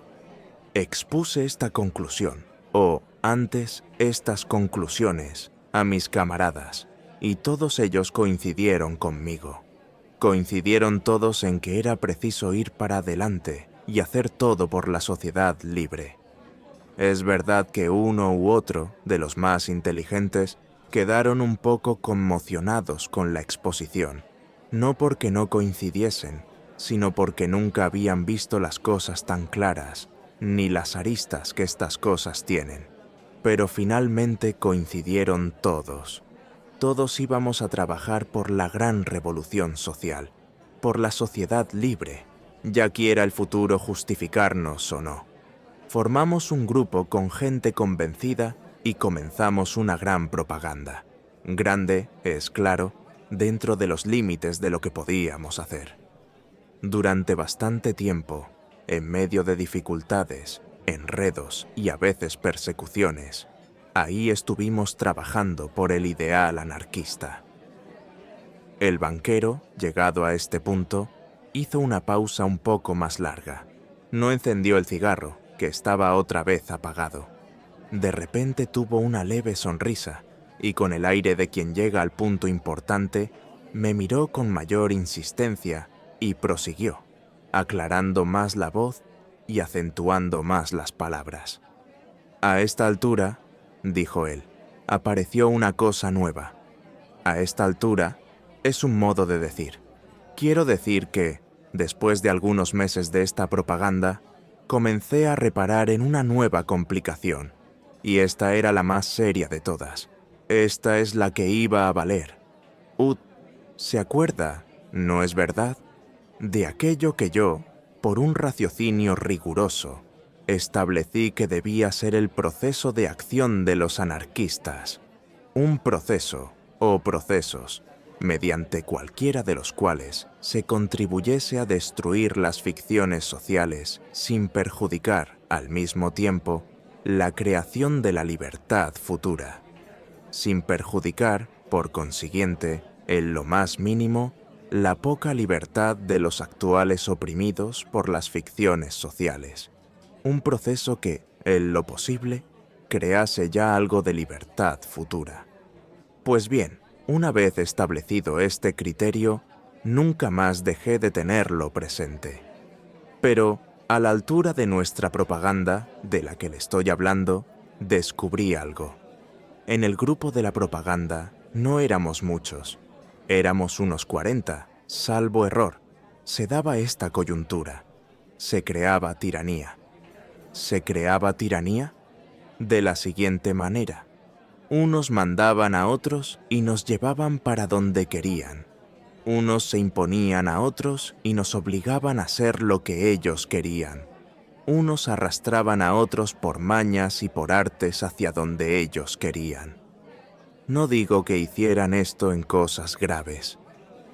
expuse esta conclusión, o, antes, estas conclusiones, a mis camaradas, y todos ellos coincidieron conmigo. Coincidieron todos en que era preciso ir para adelante y hacer todo por la sociedad libre. Es verdad que uno u otro, de los más inteligentes, quedaron un poco conmocionados con la exposición, no porque no coincidiesen, sino porque nunca habían visto las cosas tan claras, ni las aristas que estas cosas tienen. Pero finalmente coincidieron todos. Todos íbamos a trabajar por la gran revolución social, por la sociedad libre, ya quiera el futuro justificarnos o no. Formamos un grupo con gente convencida y comenzamos una gran propaganda. Grande, es claro, dentro de los límites de lo que podíamos hacer. Durante bastante tiempo, en medio de dificultades, enredos y a veces persecuciones, ahí estuvimos trabajando por el ideal anarquista. El banquero, llegado a este punto, hizo una pausa un poco más larga. No encendió el cigarro, que estaba otra vez apagado. De repente tuvo una leve sonrisa y con el aire de quien llega al punto importante, me miró con mayor insistencia y prosiguió, aclarando más la voz y acentuando más las palabras. A esta altura, dijo él, apareció una cosa nueva. A esta altura es un modo de decir. Quiero decir que, después de algunos meses de esta propaganda, comencé a reparar en una nueva complicación, y esta era la más seria de todas. Esta es la que iba a valer. ¿Se acuerda, no es verdad, de aquello que yo, por un raciocinio riguroso, establecí que debía ser el proceso de acción de los anarquistas? Un proceso, o procesos, mediante cualquiera de los cuales se contribuyese a destruir las ficciones sociales sin perjudicar, al mismo tiempo, la creación de la libertad futura. Sin perjudicar, por consiguiente, en lo más mínimo, la poca libertad de los actuales oprimidos por las ficciones sociales. Un proceso que, en lo posible, crease ya algo de libertad futura. Pues bien, una vez establecido este criterio, nunca más dejé de tenerlo presente. Pero, a la altura de nuestra propaganda, de la que le estoy hablando, descubrí algo. En el grupo de la propaganda no éramos muchos. Éramos unos 40, salvo error. Se daba esta coyuntura. Se creaba tiranía. ¿Se creaba tiranía? De la siguiente manera. Unos mandaban a otros y nos llevaban para donde querían. Unos se imponían a otros y nos obligaban a hacer lo que ellos querían. Unos arrastraban a otros por mañas y por artes hacia donde ellos querían. No digo que hicieran esto en cosas graves.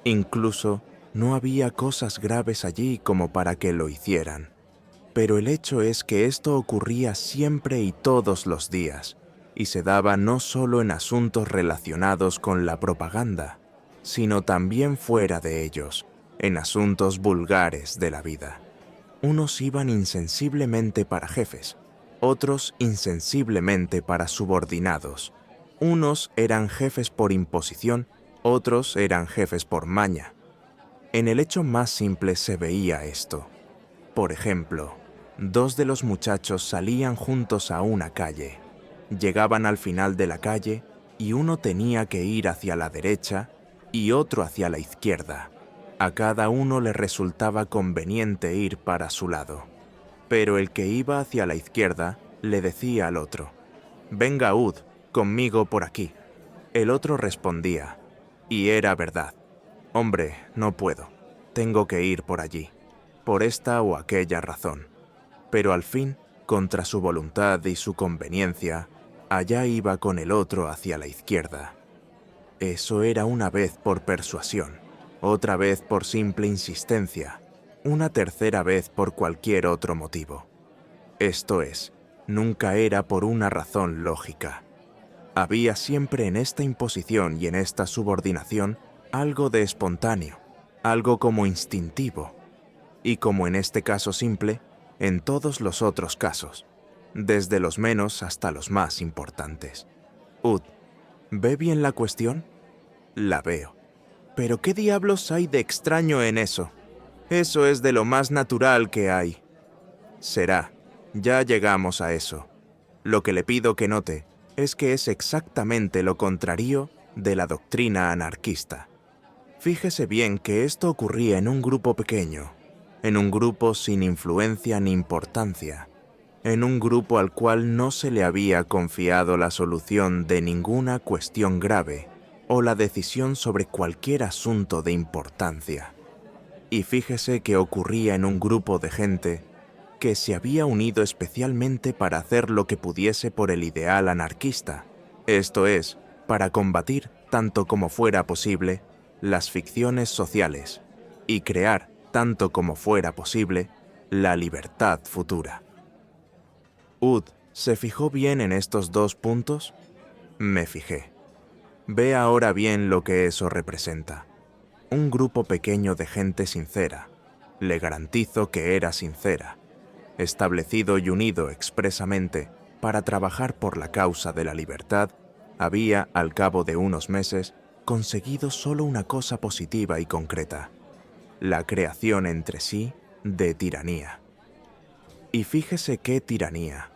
Incluso No había cosas graves allí como para que lo hicieran. Pero el hecho es que esto ocurría siempre y todos los días, y se daba no solo en asuntos relacionados con la propaganda, sino también fuera de ellos, en asuntos vulgares de la vida. Unos iban insensiblemente para jefes, otros insensiblemente para subordinados. Unos eran jefes por imposición, otros eran jefes por maña. En el hecho más simple se veía esto. Por ejemplo, dos de los muchachos salían juntos a una calle. Llegaban al final de la calle y uno tenía que ir hacia la derecha y otro hacia la izquierda. A cada uno le resultaba conveniente ir para su lado. Pero el que iba hacia la izquierda le decía al otro: «Venga, Ud, conmigo por aquí». El otro respondía, y era verdad: «Hombre, no puedo, tengo que ir por allí, por esta o aquella razón». Pero al fin, contra su voluntad y su conveniencia, allá iba con el otro hacia la izquierda. Eso era una vez por persuasión, otra vez por simple insistencia, una tercera vez por cualquier otro motivo. Esto es, nunca era por una razón lógica. Había siempre en esta imposición y en esta subordinación algo de espontáneo, algo como instintivo, y como en este caso simple, en todos los otros casos, desde los menos hasta los más importantes. Ud, ¿ve bien la cuestión? La veo. ¿Pero qué diablos hay de extraño en eso? Eso es de lo más natural que hay. Será, ya llegamos a eso. Lo que le pido que note es que es exactamente lo contrario de la doctrina anarquista. Fíjese bien que esto ocurría en un grupo pequeño, en un grupo sin influencia ni importancia, en un grupo al cual no se le había confiado la solución de ninguna cuestión grave o la decisión sobre cualquier asunto de importancia. Y fíjese que ocurría en un grupo de gente que se había unido especialmente para hacer lo que pudiese por el ideal anarquista, esto es, para combatir, tanto como fuera posible, las ficciones sociales y crear, tanto como fuera posible, la libertad futura. Ud, ¿se fijó bien en estos dos puntos? Me fijé. Ve ahora bien lo que eso representa. Un grupo pequeño de gente sincera, le garantizo que era sincera, establecido y unido expresamente para trabajar por la causa de la libertad, había, al cabo de unos meses, conseguido solo una cosa positiva y concreta: la creación entre sí de tiranía. Y fíjese qué tiranía.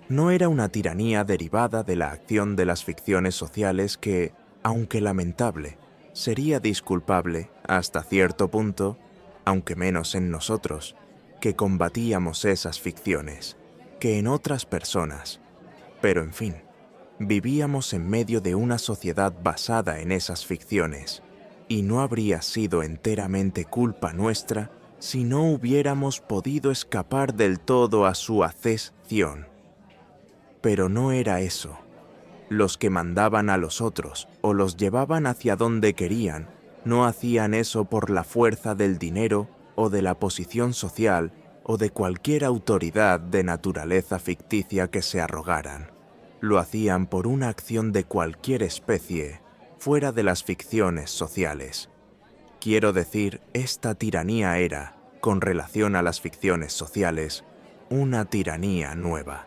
No era una tiranía derivada de la acción de las ficciones sociales que, aunque lamentable, sería disculpable hasta cierto punto, aunque menos en nosotros, que combatíamos esas ficciones, que en otras personas. Pero en fin, vivíamos en medio de una sociedad basada en esas ficciones, y no habría sido enteramente culpa nuestra si no hubiéramos podido escapar del todo a su acción. Pero no era eso. Los que mandaban a los otros o los llevaban hacia donde querían no hacían eso por la fuerza del dinero o de la posición social o de cualquier autoridad de naturaleza ficticia que se arrogaran. Lo hacían por una acción de cualquier especie, fuera de las ficciones sociales. Quiero decir, esta tiranía era, con relación a las ficciones sociales, una tiranía nueva.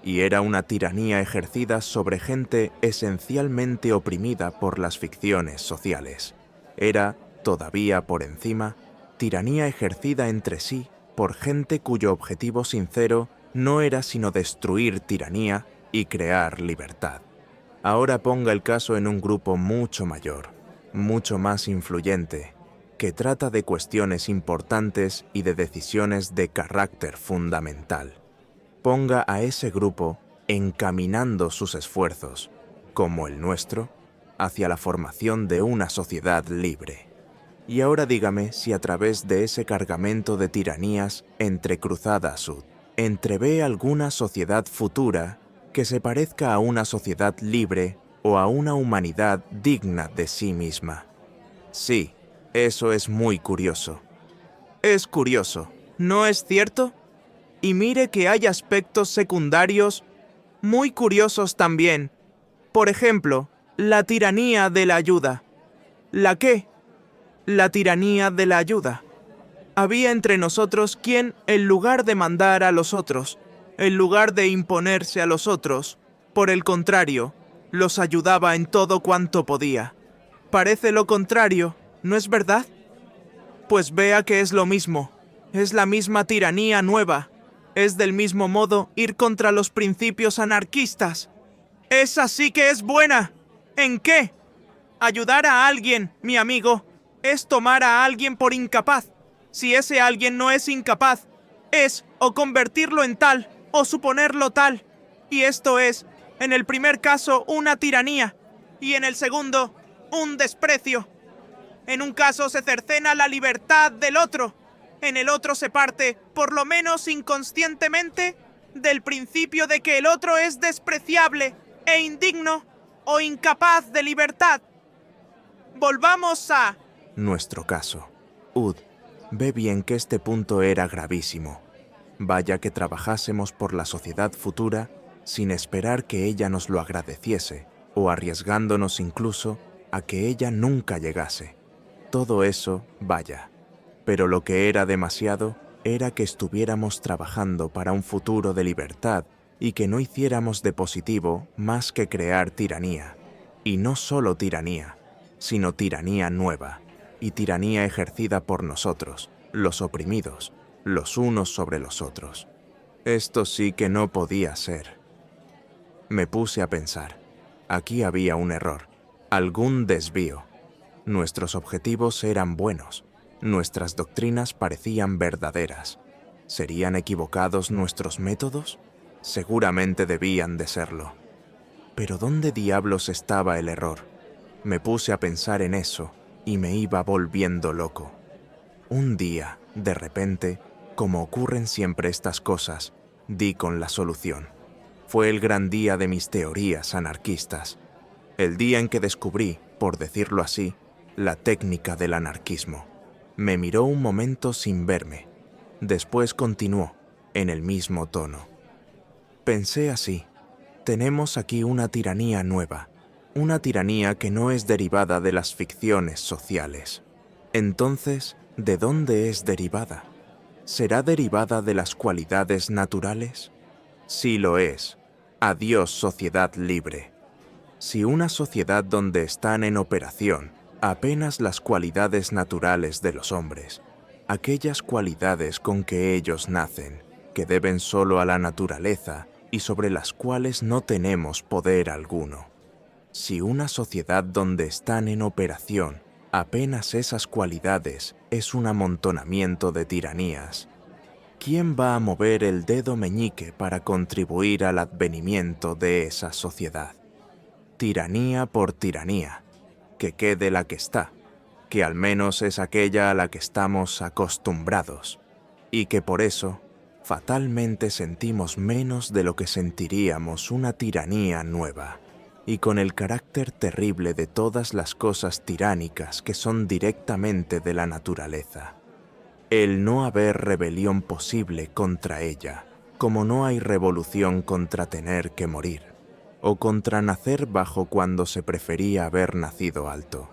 Y era una tiranía ejercida sobre gente esencialmente oprimida por las ficciones sociales. Era, todavía por encima, tiranía ejercida entre sí por gente cuyo objetivo sincero no era sino destruir tiranía y crear libertad. Ahora ponga el caso en un grupo mucho mayor, mucho más influyente, que trata de cuestiones importantes y de decisiones de carácter fundamental. Ponga a ese grupo encaminando sus esfuerzos, como el nuestro, hacia la formación de una sociedad libre. Y ahora dígame si a través de ese cargamento de tiranías entrecruzada Ud, entrevé alguna sociedad futura que se parezca a una sociedad libre o a una humanidad digna de sí misma. Sí, Eso es muy curioso. Es curioso, ¿no es cierto? Y mire que hay aspectos secundarios muy curiosos también. Por ejemplo, la tiranía de la ayuda. ¿La qué? La tiranía de la ayuda. Había entre nosotros quien, en lugar de mandar a los otros, en lugar de imponerse a los otros, por el contrario, los ayudaba en todo cuanto podía. Parece lo contrario, ¿no es verdad? Pues vea que es lo mismo. Es la misma tiranía nueva. Es del mismo modo ir contra los principios anarquistas. ¡Esa sí que es buena! ¿En qué? Ayudar a alguien, mi amigo, es tomar a alguien por incapaz. Si ese alguien no es incapaz, es o convertirlo en tal o suponerlo tal. Y esto es, en el primer caso, una tiranía y en el segundo, un desprecio. En un caso se cercena la libertad del otro, en el otro se parte, por lo menos inconscientemente, del principio de que el otro es despreciable e indigno o incapaz de libertad. Volvamos a nuestro caso. Ud, ve bien que este punto era gravísimo. Vaya que trabajásemos por la sociedad futura sin esperar que ella nos lo agradeciese, o arriesgándonos incluso a que ella nunca llegase. Todo eso, vaya. Pero lo que era demasiado era que estuviéramos trabajando para un futuro de libertad y que no hiciéramos de positivo más que crear tiranía. Y no solo tiranía, sino tiranía nueva, y tiranía ejercida por nosotros, los oprimidos, los unos sobre los otros. Esto sí que no podía ser. Me puse a pensar. Aquí había un error, algún desvío. Nuestros objetivos eran buenos, nuestras doctrinas parecían verdaderas. ¿Serían equivocados nuestros métodos? Seguramente debían de serlo. Pero ¿dónde diablos estaba el error? Me puse a pensar en eso y me iba volviendo loco. Un día, de repente, como ocurren siempre estas cosas, di con la solución. Fue el gran día de mis teorías anarquistas. El día en que descubrí, por decirlo así, la técnica del anarquismo. Me miró un momento sin verme. Después continuó, en el mismo tono. Pensé así. Tenemos aquí una tiranía nueva. Una tiranía que no es derivada de las ficciones sociales. Entonces, ¿de dónde es derivada? ¿Será derivada de las cualidades naturales? Sí lo es. Adiós, sociedad libre. Si una sociedad donde están en operación apenas las cualidades naturales de los hombres, aquellas cualidades con que ellos nacen, que deben solo a la naturaleza y sobre las cuales no tenemos poder alguno. Si una sociedad donde están en operación apenas esas cualidades es un amontonamiento de tiranías, ¿quién va a mover el dedo meñique para contribuir al advenimiento de esa sociedad? Tiranía por tiranía, que quede la que está, que al menos es aquella a la que estamos acostumbrados, y que por eso fatalmente sentimos menos de lo que sentiríamos una tiranía nueva, y con el carácter terrible de todas las cosas tiránicas que son directamente de la naturaleza. El no haber rebelión posible contra ella, como no hay revolución contra tener que morir, o contra nacer bajo cuando se prefería haber nacido alto.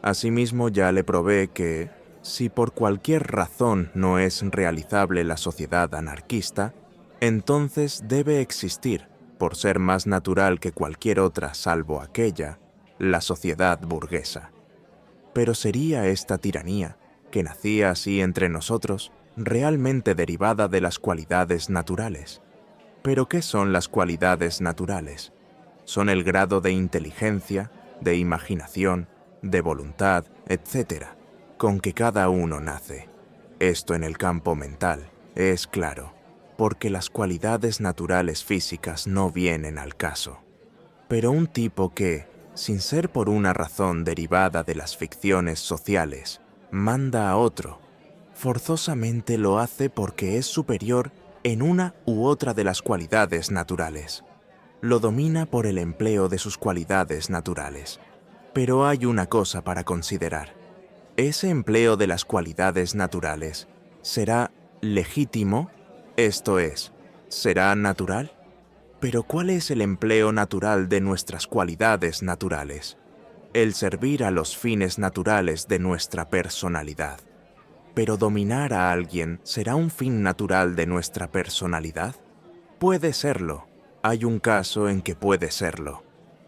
Asimismo ya le probé que, si por cualquier razón no es realizable la sociedad anarquista, entonces debe existir, por ser más natural que cualquier otra salvo aquella, la sociedad burguesa. Pero ¿sería esta tiranía, que nacía así entre nosotros, realmente derivada de las cualidades naturales? ¿Pero qué son las cualidades naturales? Son el grado de inteligencia, de imaginación, de voluntad, etc., con que cada uno nace. Esto en el campo mental es claro, porque las cualidades naturales físicas no vienen al caso. Pero un tipo que, sin ser por una razón derivada de las ficciones sociales, manda a otro, forzosamente lo hace porque es superior en una u otra de las cualidades naturales. Lo domina por el empleo de sus cualidades naturales. Pero hay una cosa para considerar. ¿Ese empleo de las cualidades naturales será legítimo? Esto es, ¿será natural? Pero ¿cuál es el empleo natural de nuestras cualidades naturales? El servir a los fines naturales de nuestra personalidad. ¿Pero dominar a alguien será un fin natural de nuestra personalidad? Puede serlo. Hay un caso en que puede serlo.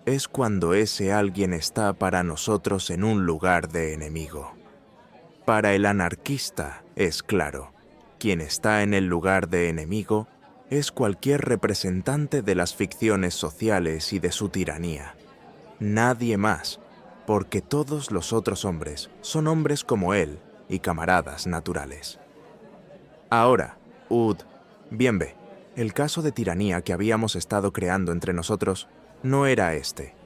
Es cuando ese alguien está para nosotros en un lugar de enemigo. Para el anarquista, es claro, quien está en el lugar de enemigo es cualquier representante de las ficciones sociales y de su tiranía. Nadie más, porque todos los otros hombres son hombres como él y camaradas naturales. Ahora, Ud, bien ve, el caso de tiranía que habíamos estado creando entre nosotros no era este.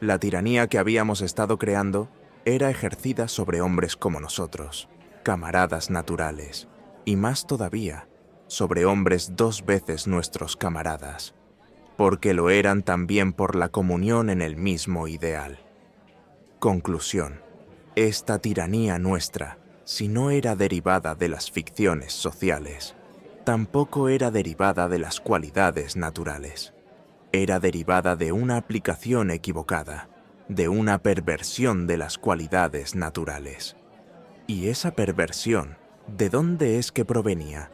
La tiranía que habíamos estado creando era ejercida sobre hombres como nosotros, camaradas naturales, y más todavía, sobre hombres 2 veces nuestros camaradas, porque lo eran también por la comunión en el mismo ideal. Conclusión. Esta tiranía nuestra, si no era derivada de las ficciones sociales, tampoco era derivada de las cualidades naturales. Era derivada de una aplicación equivocada, de una perversión de las cualidades naturales. ¿Y esa perversión, de dónde es que provenía?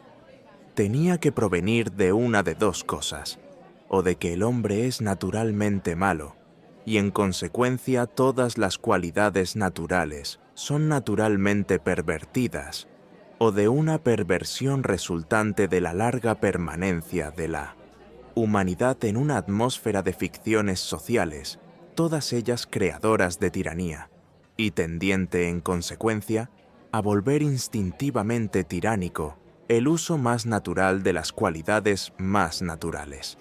Tenía que provenir de una de 2 cosas, o de que el hombre es naturalmente malo, y en consecuencia todas las cualidades naturales son naturalmente pervertidas, o de una perversión resultante de la larga permanencia de la humanidad en una atmósfera de ficciones sociales, todas ellas creadoras de tiranía, y tendiente en consecuencia a volver instintivamente tiránico el uso más natural de las cualidades más naturales.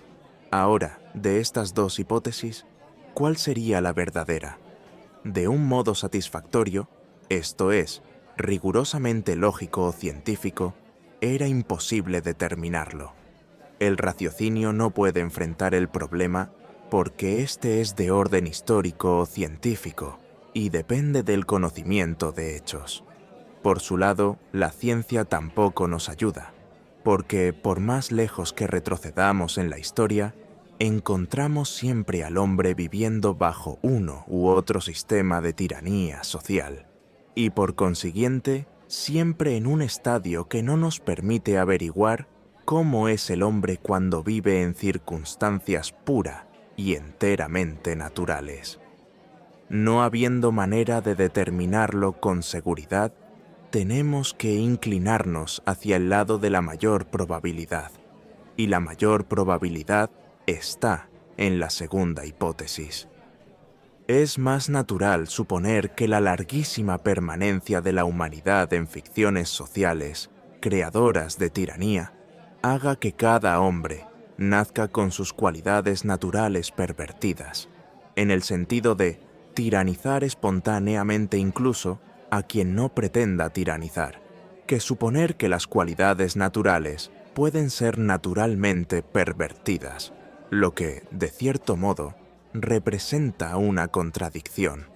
Ahora, de estas 2 hipótesis, ¿cuál sería la verdadera? De un modo satisfactorio, esto es, rigurosamente lógico o científico, era imposible determinarlo. El raciocinio no puede enfrentar el problema porque éste es de orden histórico o científico y depende del conocimiento de hechos. Por su lado, la ciencia tampoco nos ayuda, porque por más lejos que retrocedamos en la historia, encontramos siempre al hombre viviendo bajo uno u otro sistema de tiranía social, y por consiguiente, siempre en un estadio que no nos permite averiguar cómo es el hombre cuando vive en circunstancias pura y enteramente naturales. No habiendo manera de determinarlo con seguridad, tenemos que inclinarnos hacia el lado de la mayor probabilidad, y la mayor probabilidad está en la segunda hipótesis. Es más natural suponer que la larguísima permanencia de la humanidad en ficciones sociales, creadoras de tiranía, haga que cada hombre nazca con sus cualidades naturales pervertidas, en el sentido de tiranizar espontáneamente incluso a quien no pretenda tiranizar, que suponer que las cualidades naturales pueden ser naturalmente pervertidas, lo que, de cierto modo, representa una contradicción.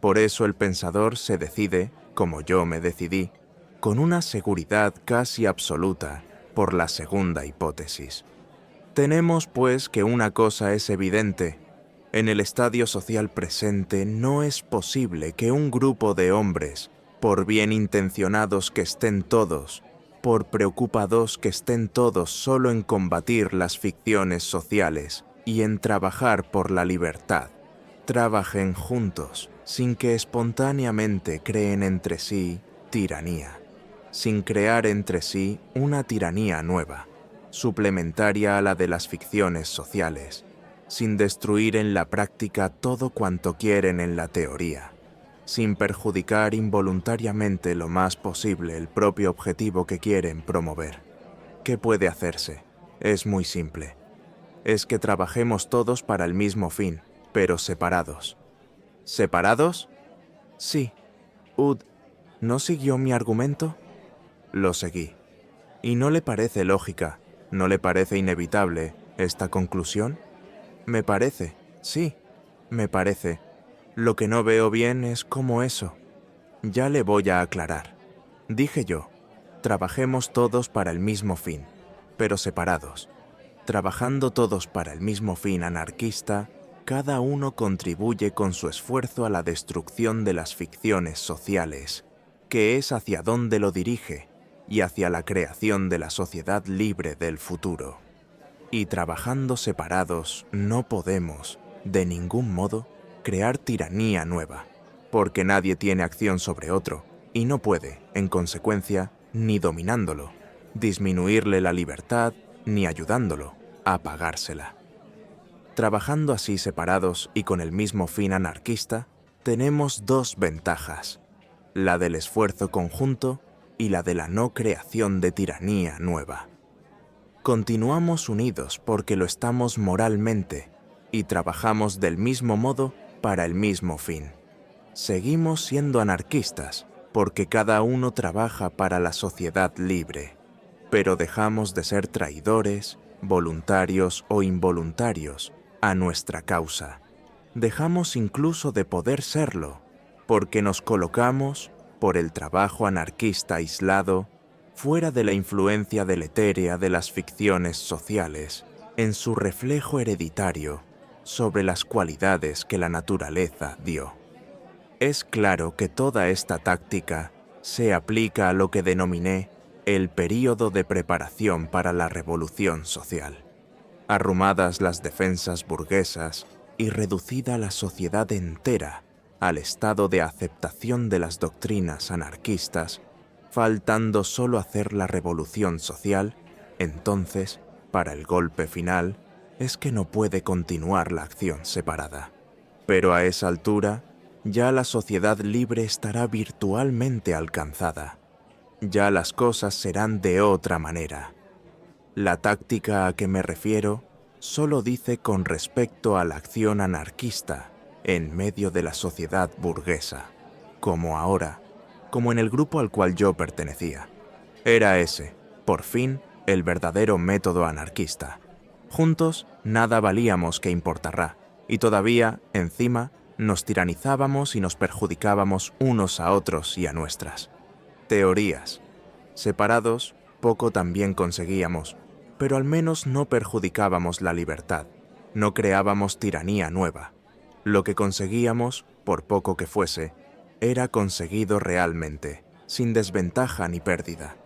Por eso el pensador se decide, como yo me decidí, con una seguridad casi absoluta por la segunda hipótesis. Tenemos, pues, que una cosa es evidente. En el estadio social presente no es posible que un grupo de hombres, por bien intencionados que estén todos, por preocupados que estén todos solo en combatir las ficciones sociales y en trabajar por la libertad, trabajen juntos, sin que espontáneamente creen entre sí tiranía, sin crear entre sí una tiranía nueva, suplementaria a la de las ficciones sociales, sin destruir en la práctica todo cuanto quieren en la teoría, sin perjudicar involuntariamente lo más posible el propio objetivo que quieren promover. ¿Qué puede hacerse? Es muy simple. Es que trabajemos todos para el mismo fin, pero separados. ¿Separados? Sí. Ud, ¿no siguió mi argumento? Lo seguí. ¿Y no le parece lógica, no le parece inevitable esta conclusión? Me parece, sí, me parece. Lo que no veo bien es cómo eso. Ya le voy a aclarar. Dije yo, trabajemos todos para el mismo fin, pero separados. Trabajando todos para el mismo fin anarquista, cada uno contribuye con su esfuerzo a la destrucción de las ficciones sociales, que es hacia donde lo dirige, y hacia la creación de la sociedad libre del futuro. Y trabajando separados no podemos, de ningún modo, crear tiranía nueva, porque nadie tiene acción sobre otro, y no puede, en consecuencia, ni dominándolo, disminuirle la libertad, ni ayudándolo a pagársela. Trabajando así separados y con el mismo fin anarquista, tenemos dos ventajas, la del esfuerzo conjunto y la de la no creación de tiranía nueva. Continuamos unidos porque lo estamos moralmente y trabajamos del mismo modo para el mismo fin. Seguimos siendo anarquistas porque cada uno trabaja para la sociedad libre, pero dejamos de ser traidores, voluntarios o involuntarios, a nuestra causa. Dejamos incluso de poder serlo, porque nos colocamos, por el trabajo anarquista aislado, fuera de la influencia deletérea de las ficciones sociales, en su reflejo hereditario sobre las cualidades que la naturaleza dio. Es claro que toda esta táctica se aplica a lo que denominé el período de preparación para la revolución social. Arrumadas las defensas burguesas y reducida la sociedad entera al estado de aceptación de las doctrinas anarquistas, faltando solo hacer la revolución social, entonces, para el golpe final, es que no puede continuar la acción separada. Pero a esa altura, ya la sociedad libre estará virtualmente alcanzada. Ya las cosas serán de otra manera. La táctica a que me refiero solo dice con respecto a la acción anarquista en medio de la sociedad burguesa, como ahora, como en el grupo al cual yo pertenecía. Era ese, por fin, el verdadero método anarquista. Juntos nada valíamos que importará, y todavía, encima, nos tiranizábamos y nos perjudicábamos unos a otros y a nuestras teorías. Separados, poco también conseguíamos, pero al menos no perjudicábamos la libertad, no creábamos tiranía nueva. Lo que conseguíamos, por poco que fuese, era conseguido realmente, sin desventaja ni pérdida.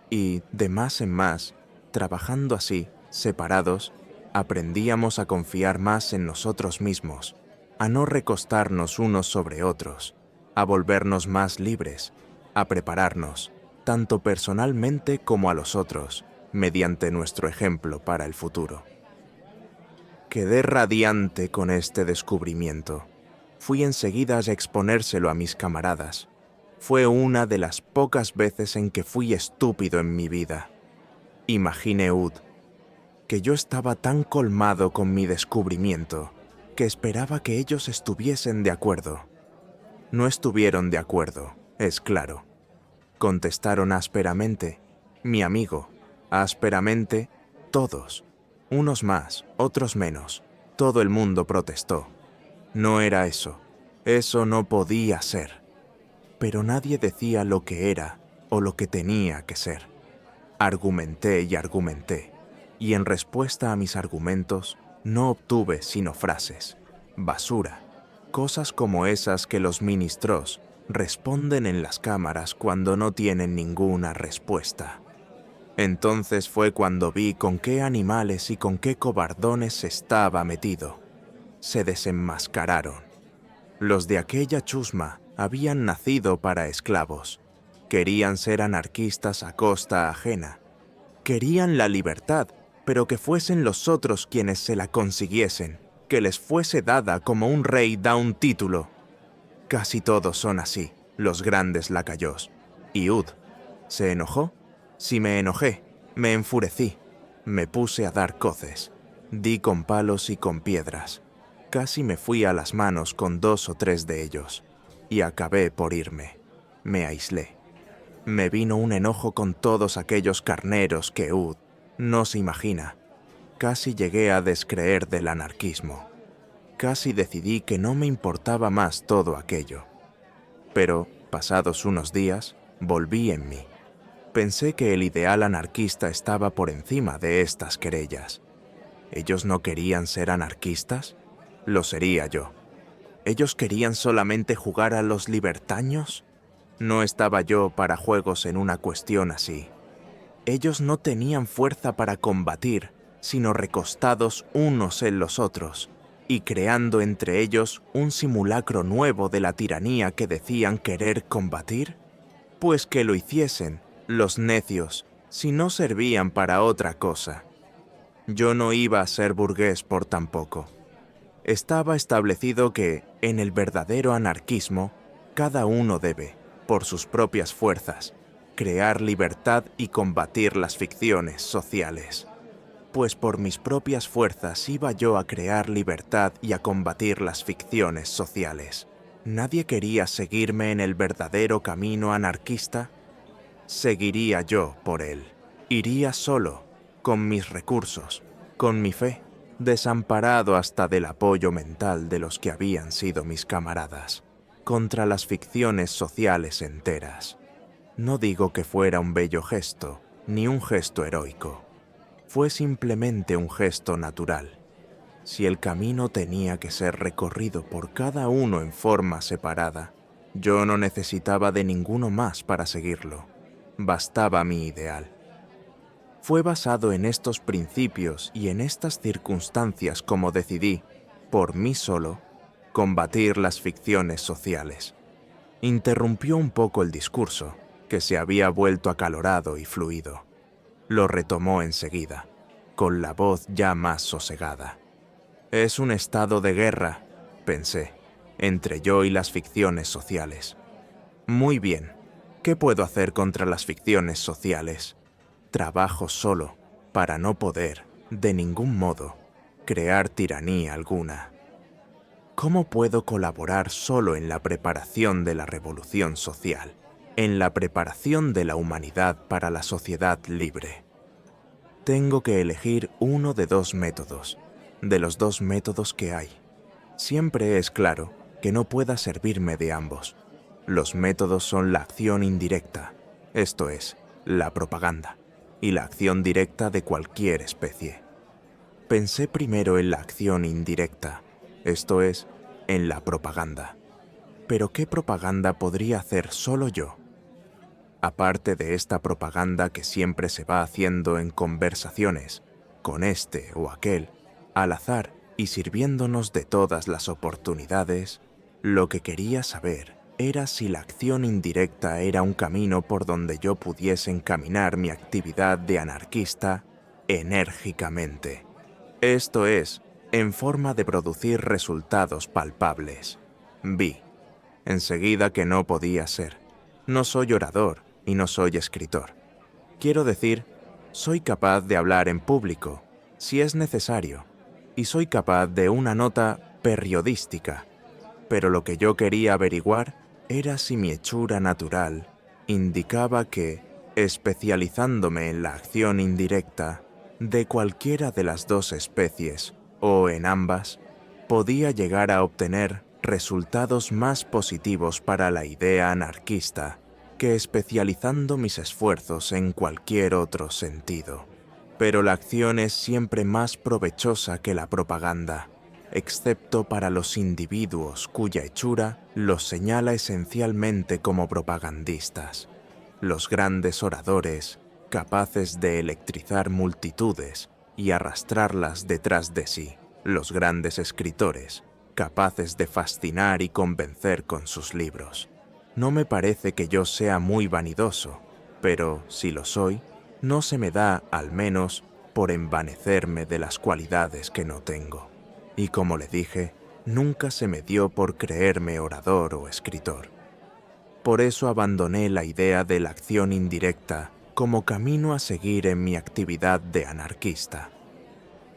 Y, de más en más, trabajando así, separados, aprendíamos a confiar más en nosotros mismos, a no recostarnos unos sobre otros, a volvernos más libres, a prepararnos, tanto personalmente como a los otros, mediante nuestro ejemplo para el futuro. Quedé radiante con este descubrimiento. Fui enseguida a exponérselo a mis camaradas. Fue una de las pocas veces en que fui estúpido en mi vida. Imaginé, Ud, que yo estaba tan colmado con mi descubrimiento que esperaba que ellos estuviesen de acuerdo. No estuvieron de acuerdo, es claro. Contestaron ásperamente, mi amigo, ásperamente, todos, unos más, otros menos, todo el mundo protestó. No era eso no podía ser. Pero nadie decía lo que era o lo que tenía que ser. Argumenté y argumenté, y en respuesta a mis argumentos no obtuve sino frases, basura, cosas como esas que los ministros responden en las cámaras cuando no tienen ninguna respuesta. Entonces fue cuando vi con qué animales y con qué cobardones estaba metido. Se desenmascararon. Los de aquella chusma habían nacido para esclavos. Querían ser anarquistas a costa ajena. Querían la libertad, pero que fuesen los otros quienes se la consiguiesen, que les fuese dada como un rey da un título. Casi todos son así, los grandes lacayos. ¿Y Ud se enojó? Si me enojé, me enfurecí, me puse a dar coces, di con palos y con piedras. Casi me fui a las manos con 2 o 3 de ellos, y acabé por irme. Me aislé. Me vino un enojo con todos aquellos carneros que Ud no se imagina. Casi llegué a descreer del anarquismo. Casi decidí que no me importaba más todo aquello. Pero, Pasados unos días, volví en mí. Pensé que el ideal anarquista estaba por encima de estas querellas. ¿Ellos no querían ser anarquistas? Lo sería yo. ¿Ellos querían solamente jugar a los libertaños? No estaba yo para juegos en una cuestión así. Ellos no tenían fuerza para combatir, sino recostados unos en los otros, y creando entre ellos un simulacro nuevo de la tiranía que decían querer combatir. Pues que lo hiciesen, los necios, si no servían para otra cosa. Yo no iba a ser burgués por tan poco. Estaba establecido que, en el verdadero anarquismo, cada uno debe, por sus propias fuerzas, crear libertad y combatir las ficciones sociales. Pues por mis propias fuerzas iba yo a crear libertad y a combatir las ficciones sociales. ¿Nadie quería seguirme en el verdadero camino anarquista? Seguiría yo por él. Iría solo, con mis recursos, con mi fe, desamparado hasta del apoyo mental de los que habían sido mis camaradas, contra las ficciones sociales enteras. No digo que fuera un bello gesto, ni un gesto heroico. Fue simplemente un gesto natural. Si el camino tenía que ser recorrido por cada uno en forma separada, yo no necesitaba de ninguno más para seguirlo. Bastaba mi ideal. Fue basado en estos principios y en estas circunstancias como decidí, por mí solo, combatir las ficciones sociales. Interrumpió un poco el discurso, que se había vuelto acalorado y fluido. Lo retomó enseguida, con la voz ya más sosegada. Es un estado de guerra, pensé, entre yo y las ficciones sociales. Muy bien, ¿qué puedo hacer contra las ficciones sociales? Trabajo solo, para no poder, de ningún modo, crear tiranía alguna. ¿Cómo puedo colaborar solo en la preparación de la revolución social, en la preparación de la humanidad para la sociedad libre? Tengo que elegir uno de dos métodos, de los dos métodos que hay. Siempre es claro que no pueda servirme de ambos. Los métodos son la acción indirecta, esto es, la propaganda, y la acción directa de cualquier especie. Pensé primero en la acción indirecta, esto es, en la propaganda. Pero ¿qué propaganda podría hacer solo yo? Aparte de esta propaganda que siempre se va haciendo en conversaciones, con este o aquel, al azar y sirviéndonos de todas las oportunidades, lo que quería saber era si la acción indirecta era un camino por donde yo pudiese encaminar mi actividad de anarquista enérgicamente. Esto es, en forma de producir resultados palpables. Vi, enseguida, que no podía ser. No soy orador y no soy escritor. Quiero decir, soy capaz de hablar en público, si es necesario, y soy capaz de una nota periodística, pero lo que yo quería averiguar era si mi hechura natural indicaba que, especializándome en la acción indirecta, de cualquiera de las dos especies, o en ambas, podía llegar a obtener resultados más positivos para la idea anarquista que especializando mis esfuerzos en cualquier otro sentido. Pero la acción es siempre más provechosa que la propaganda, excepto para los individuos cuya hechura los señala esencialmente como propagandistas. Los grandes oradores, capaces de electrizar multitudes y arrastrarlas detrás de sí. Los grandes escritores, capaces de fascinar y convencer con sus libros. No me parece que yo sea muy vanidoso, pero si lo soy, no se me da, al menos, por envanecerme de las cualidades que no tengo. Y como le dije, nunca se me dio por creerme orador o escritor. Por eso abandoné la idea de la acción indirecta como camino a seguir en mi actividad de anarquista.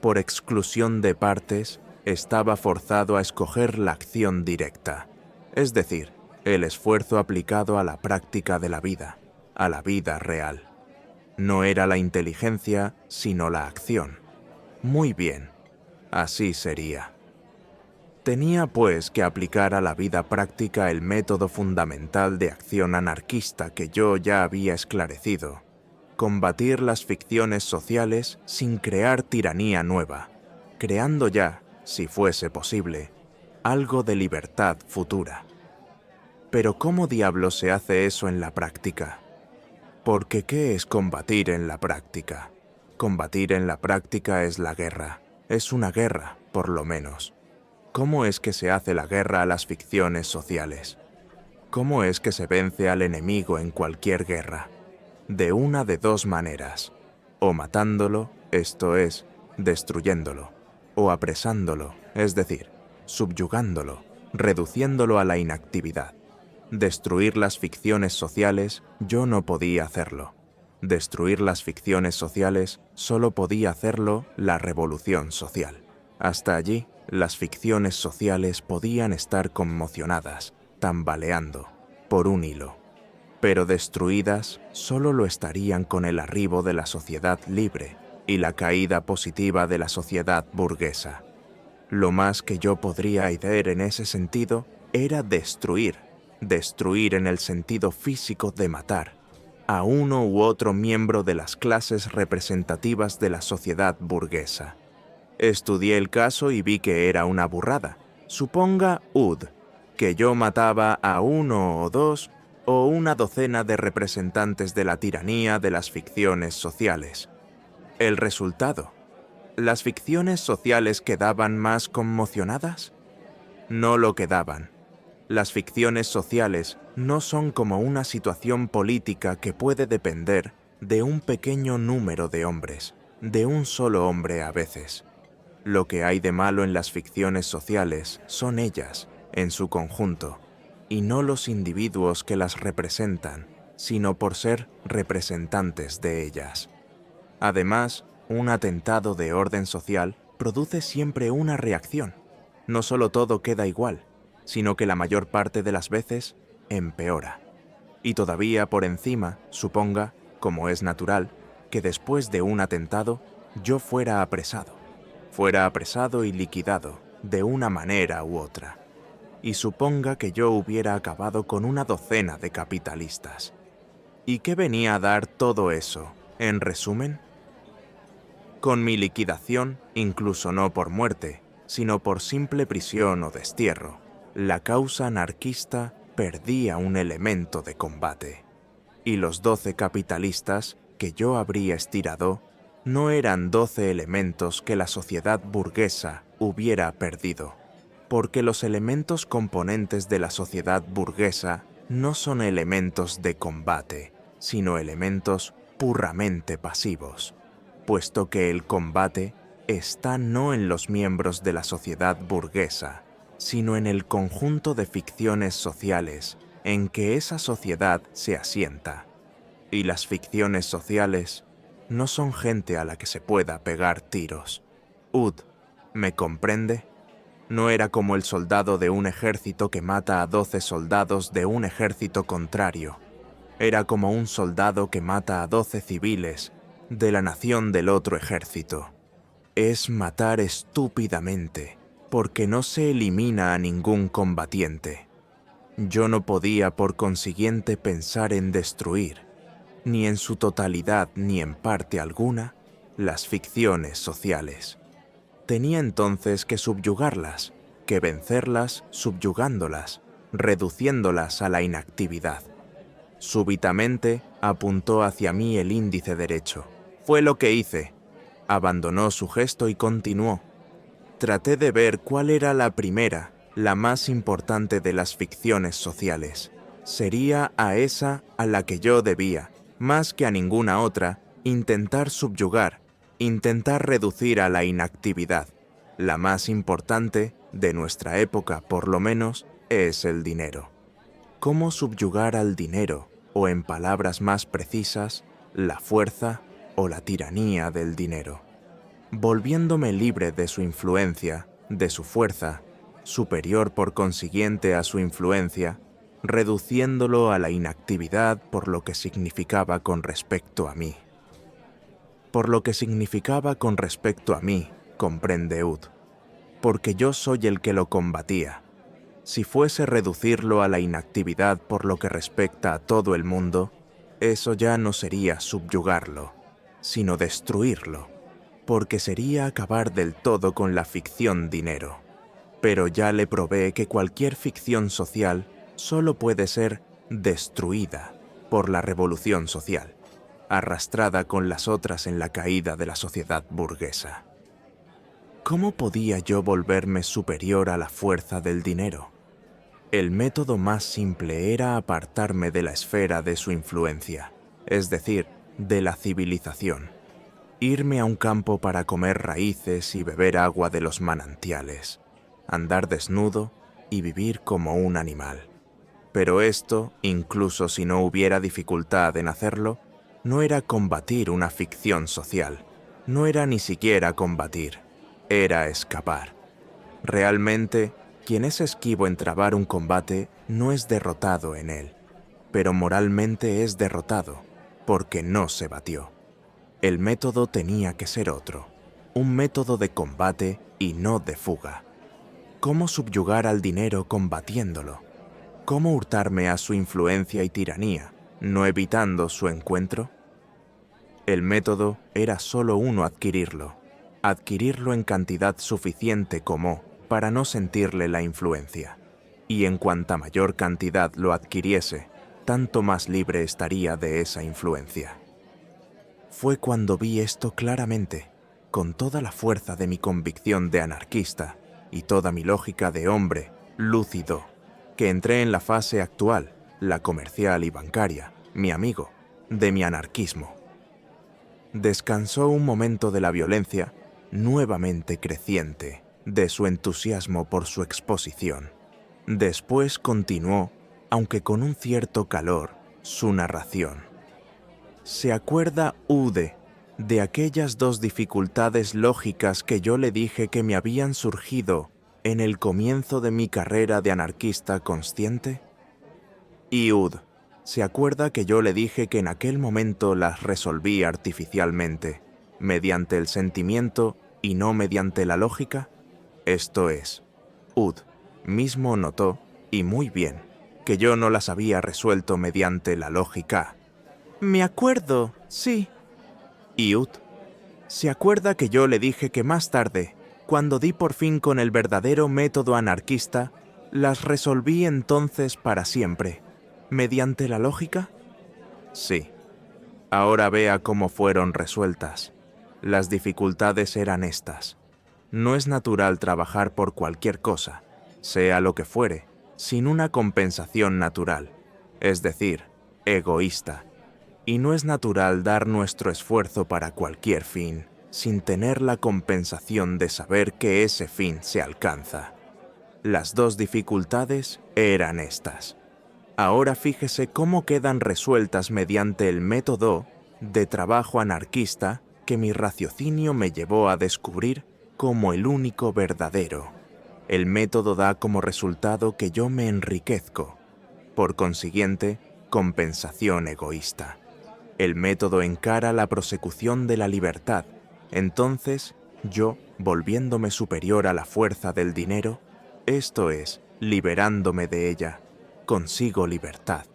Por exclusión de partes, estaba forzado a escoger la acción directa, es decir, el esfuerzo aplicado a la práctica de la vida, a la vida real. No era la inteligencia, sino la acción. Muy bien, así sería. Tenía, pues, que aplicar a la vida práctica el método fundamental de acción anarquista que yo ya había esclarecido: combatir las ficciones sociales sin crear tiranía nueva, creando ya, si fuese posible, algo de libertad futura. Pero ¿cómo diablos se hace eso en la práctica? Porque ¿qué es combatir en la práctica? Combatir en la práctica es la guerra. Es una guerra, por lo menos. ¿Cómo es que se hace la guerra a las ficciones sociales? ¿Cómo es que se vence al enemigo en cualquier guerra? De una de dos maneras: o matándolo, esto es, destruyéndolo, o apresándolo, es decir, subyugándolo, reduciéndolo a la inactividad. Destruir las ficciones sociales, yo no podía hacerlo. Destruir las ficciones sociales, solo podía hacerlo la revolución social. Hasta allí, las ficciones sociales podían estar conmocionadas, tambaleando, por un hilo. Pero destruidas, solo lo estarían con el arribo de la sociedad libre y la caída positiva de la sociedad burguesa. Lo más que yo podría hacer en ese sentido era destruir en el sentido físico de matar, a uno u otro miembro de las clases representativas de la sociedad burguesa. Estudié el caso y vi que era una burrada. Suponga ud, que yo mataba a uno o dos o una docena de representantes de la tiranía de las ficciones sociales. El resultado: ¿las ficciones sociales quedaban más conmocionadas? No lo quedaban. Las ficciones sociales no son como una situación política que puede depender de un pequeño número de hombres, de un solo hombre a veces. Lo que hay de malo en las ficciones sociales son ellas, en su conjunto, y no los individuos que las representan, sino por ser representantes de ellas. Además, un atentado de orden social produce siempre una reacción. No solo todo queda igual, sino que la mayor parte de las veces empeora. Y todavía por encima, suponga, como es natural, que después de un atentado yo fuera apresado y liquidado de una manera u otra. Y suponga que yo hubiera acabado con una docena de capitalistas. ¿Y qué venía a dar todo eso, en resumen? Con mi liquidación, incluso no por muerte, sino por simple prisión o destierro, la causa anarquista perdía un elemento de combate. Y los 12 capitalistas que yo habría estirado no eran 12 elementos que la sociedad burguesa hubiera perdido, porque los elementos componentes de la sociedad burguesa no son elementos de combate, sino elementos puramente pasivos, puesto que el combate está no en los miembros de la sociedad burguesa, sino en el conjunto de ficciones sociales en que esa sociedad se asienta. Y las ficciones sociales no son gente a la que se pueda pegar tiros. Ud, ¿me comprende? No era como el soldado de un ejército que mata a 12 soldados de un ejército contrario. Era como un soldado que mata a 12 civiles de la nación del otro ejército. Es matar estúpidamente, porque no se elimina a ningún combatiente. Yo no podía, por consiguiente, pensar en destruir, ni en su totalidad ni en parte alguna, las ficciones sociales. Tenía entonces que subyugarlas, que vencerlas subyugándolas, reduciéndolas a la inactividad. Súbitamente apuntó hacia mí el índice derecho. Fue lo que hice. Abandonó su gesto y continuó. Traté de ver cuál era la primera, la más importante de las ficciones sociales. Sería a esa a la que yo debía, más que a ninguna otra, intentar subyugar, intentar reducir a la inactividad. La más importante, de nuestra época por lo menos, es el dinero. ¿Cómo subyugar al dinero, o en palabras más precisas, la fuerza o la tiranía del dinero? Volviéndome libre de su influencia, de su fuerza, superior por consiguiente a su influencia, reduciéndolo a la inactividad por lo que significaba con respecto a mí. Por lo que significaba con respecto a mí, comprende Ud. porque yo soy el que lo combatía. Si fuese reducirlo a la inactividad por lo que respecta a todo el mundo, eso ya no sería subyugarlo, sino destruirlo, porque sería acabar del todo con la ficción dinero. Pero ya le probé que cualquier ficción social solo puede ser destruida por la revolución social, arrastrada con las otras en la caída de la sociedad burguesa. ¿Cómo podía yo volverme superior a la fuerza del dinero? El método más simple era apartarme de la esfera de su influencia, es decir, de la civilización. Irme a un campo para comer raíces y beber agua de los manantiales, andar desnudo y vivir como un animal. Pero esto, incluso si no hubiera dificultad en hacerlo, no era combatir una ficción social, no era ni siquiera combatir, era escapar. Realmente, quien es esquivo en trabar un combate no es derrotado en él, pero moralmente es derrotado, porque no se batió. El método tenía que ser otro, un método de combate y no de fuga. ¿Cómo subyugar al dinero combatiéndolo? ¿Cómo hurtarme a su influencia y tiranía, no evitando su encuentro? El método era solo uno: adquirirlo en cantidad suficiente como para no sentirle la influencia, y en cuanta mayor cantidad lo adquiriese, tanto más libre estaría de esa influencia. Fue cuando vi esto claramente, con toda la fuerza de mi convicción de anarquista y toda mi lógica de hombre lúcido, que entré en la fase actual, la comercial y bancaria, mi amigo, de mi anarquismo. Descansó un momento de la violencia, nuevamente creciente, de su entusiasmo por su exposición. Después continuó, aunque con un cierto calor, su narración. ¿Se acuerda Ude de aquellas dos dificultades lógicas que yo le dije que me habían surgido en el comienzo de mi carrera de anarquista consciente? Y Ud, ¿se acuerda que yo le dije que en aquel momento las resolví artificialmente, mediante el sentimiento y no mediante la lógica? Esto es, Ud mismo notó, y muy bien, que yo no las había resuelto mediante la lógica. Me acuerdo, sí. Y Ud, ¿se acuerda que yo le dije que más tarde, cuando di por fin con el verdadero método anarquista, las resolví entonces para siempre, mediante la lógica? Sí. Ahora vea cómo fueron resueltas. Las dificultades eran estas. No es natural trabajar por cualquier cosa, sea lo que fuere, sin una compensación natural, es decir, egoísta. Y no es natural dar nuestro esfuerzo para cualquier fin, sin tener la compensación de saber que ese fin se alcanza. Las dos dificultades eran estas. Ahora fíjese cómo quedan resueltas mediante el método de trabajo anarquista que mi raciocinio me llevó a descubrir como el único verdadero. El método da como resultado que yo me enriquezco. Por consiguiente, compensación egoísta. El método encara la prosecución de la libertad. Entonces, yo, volviéndome superior a la fuerza del dinero, esto es, liberándome de ella, consigo libertad.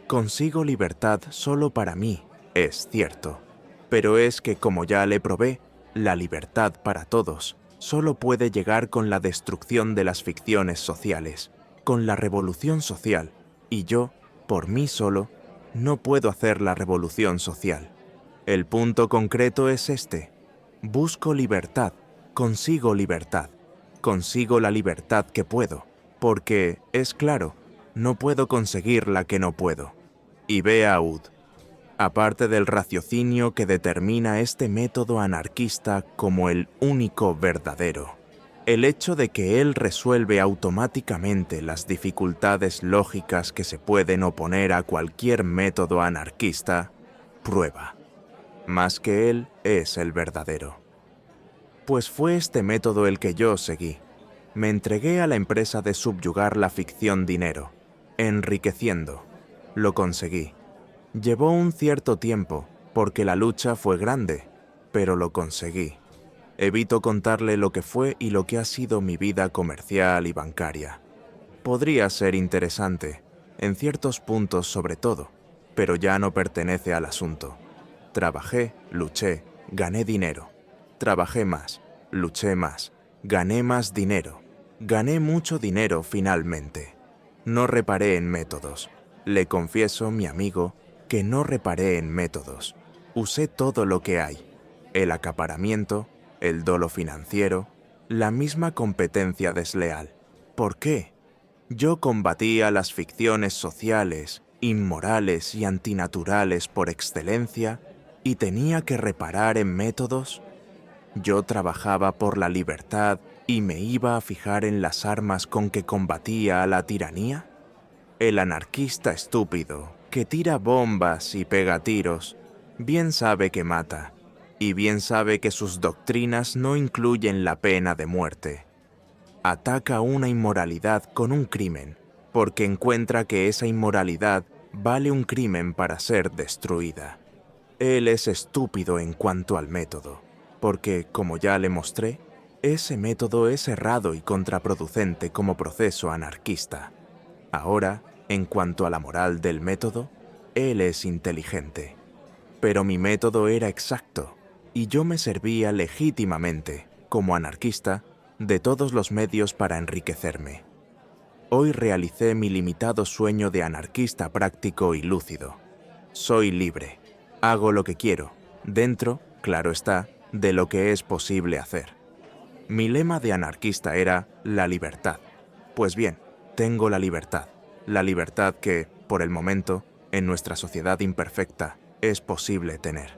Consigo libertad solo para mí, es cierto. Pero es que, como ya le probé, la libertad para todos solo puede llegar con la destrucción de las ficciones sociales, con la revolución social, y yo, por mí solo, no puedo hacer la revolución social. El punto concreto es este. Busco libertad, consigo la libertad que puedo, porque, es claro, no puedo conseguir la que no puedo. Y vea Ud, aparte del raciocinio que determina este método anarquista como el único verdadero, el hecho de que él resuelve automáticamente las dificultades lógicas que se pueden oponer a cualquier método anarquista, prueba. Más que él es el verdadero. Pues fue este método el que yo seguí. Me entregué a la empresa de subyugar la ficción dinero, enriqueciendo. Lo conseguí. Llevó un cierto tiempo, porque la lucha fue grande, pero lo conseguí. Evito contarle lo que fue y lo que ha sido mi vida comercial y bancaria. Podría ser interesante, en ciertos puntos sobre todo, pero ya no pertenece al asunto. Trabajé, luché, gané dinero. Trabajé más, luché más, gané más dinero. Gané mucho dinero finalmente. No reparé en métodos. Le confieso, mi amigo, que no reparé en métodos. Usé todo lo que hay. El acaparamiento, el dolo financiero, la misma competencia desleal. ¿Por qué? Yo combatía las ficciones sociales, inmorales y antinaturales por excelencia, y tenía que reparar en métodos. Yo trabajaba por la libertad y me iba a fijar en las armas con que combatía a la tiranía. El anarquista estúpido, que tira bombas y pega tiros, bien sabe que mata, y bien sabe que sus doctrinas no incluyen la pena de muerte. Ataca una inmoralidad con un crimen, porque encuentra que esa inmoralidad vale un crimen para ser destruida. Él es estúpido en cuanto al método, porque, como ya le mostré, ese método es errado y contraproducente como proceso anarquista. Ahora, en cuanto a la moral del método, él es inteligente. Pero mi método era exacto, y yo me servía legítimamente, como anarquista, de todos los medios para enriquecerme. Hoy realicé mi limitado sueño de anarquista práctico y lúcido. Soy libre. Hago lo que quiero, dentro, claro está, de lo que es posible hacer. Mi lema de anarquista era la libertad. Pues bien, tengo la libertad que, por el momento, en nuestra sociedad imperfecta, es posible tener.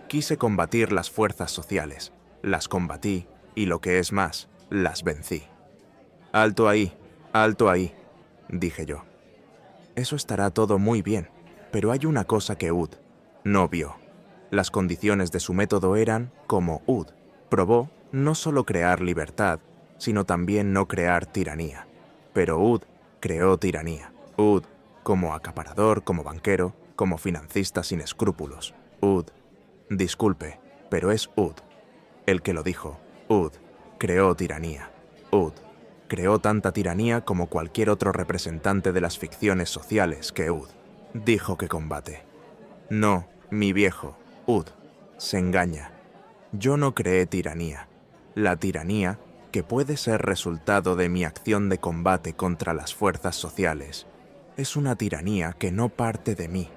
Quise combatir las fuerzas sociales, las combatí y, lo que es más, las vencí. Alto ahí, dije yo. Eso estará todo muy bien, pero hay una cosa que Ud no vio. Las condiciones de su método eran como Ud probó no solo crear libertad, sino también no crear tiranía. Pero Ud creó tiranía. Ud, como acaparador, como banquero, como financista sin escrúpulos. Ud, disculpe, pero es Ud el que lo dijo. Ud creó tiranía. Ud creó tanta tiranía como cualquier otro representante de las ficciones sociales que Ud dijo que combate. No, mi viejo, Ud se engaña. Yo no creé tiranía. La tiranía, que puede ser resultado de mi acción de combate contra las fuerzas sociales, es una tiranía que no parte de mí,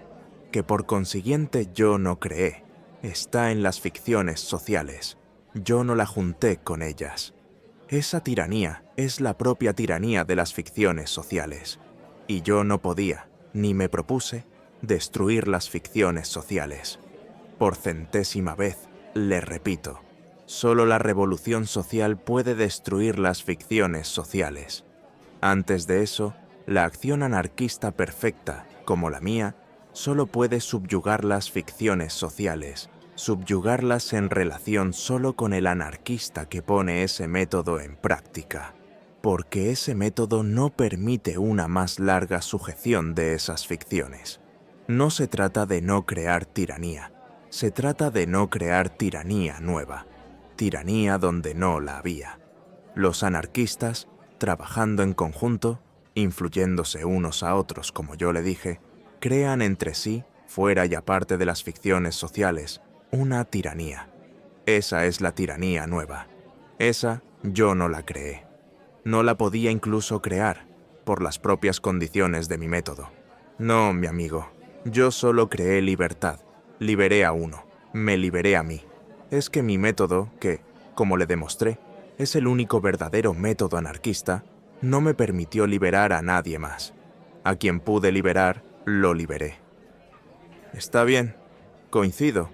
que por consiguiente yo no creé. Está en las ficciones sociales. Yo no la junté con ellas. Esa tiranía es la propia tiranía de las ficciones sociales. Y yo no podía, ni me propuse, destruir las ficciones sociales. Por centésima vez, le repito, solo la revolución social puede destruir las ficciones sociales. Antes de eso, la acción anarquista perfecta, como la mía, solo puede subyugar las ficciones sociales, subyugarlas en relación solo con el anarquista que pone ese método en práctica, porque ese método no permite una más larga sujeción de esas ficciones. No se trata de no crear tiranía, se trata de no crear tiranía nueva, tiranía donde no la había. Los anarquistas, trabajando en conjunto, influyéndose unos a otros, como yo le dije, crean entre sí, fuera y aparte de las ficciones sociales, una tiranía. Esa es la tiranía nueva. Esa yo no la creé. No la podía incluso crear, por las propias condiciones de mi método. No, mi amigo, yo solo creé libertad. Liberé a uno, me liberé a mí. Es que mi método, que, como le demostré, es el único verdadero método anarquista, no me permitió liberar a nadie más. A quien pude liberar, lo liberé. Está bien, coincido,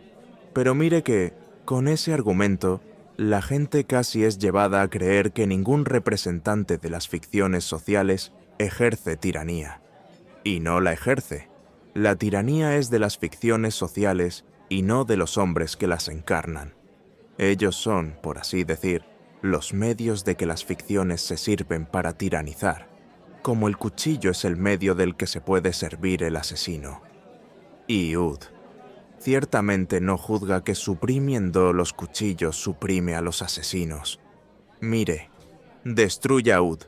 pero mire que, con ese argumento, la gente casi es llevada a creer que ningún representante de las ficciones sociales ejerce tiranía. Y no la ejerce. La tiranía es de las ficciones sociales y no de los hombres que las encarnan. Ellos son, por así decir, los medios de que las ficciones se sirven para tiranizar, como el cuchillo es el medio del que se puede servir el asesino. Y Ud. Ciertamente no juzga que suprimiendo los cuchillos suprime a los asesinos. Mire, destruya a Ud.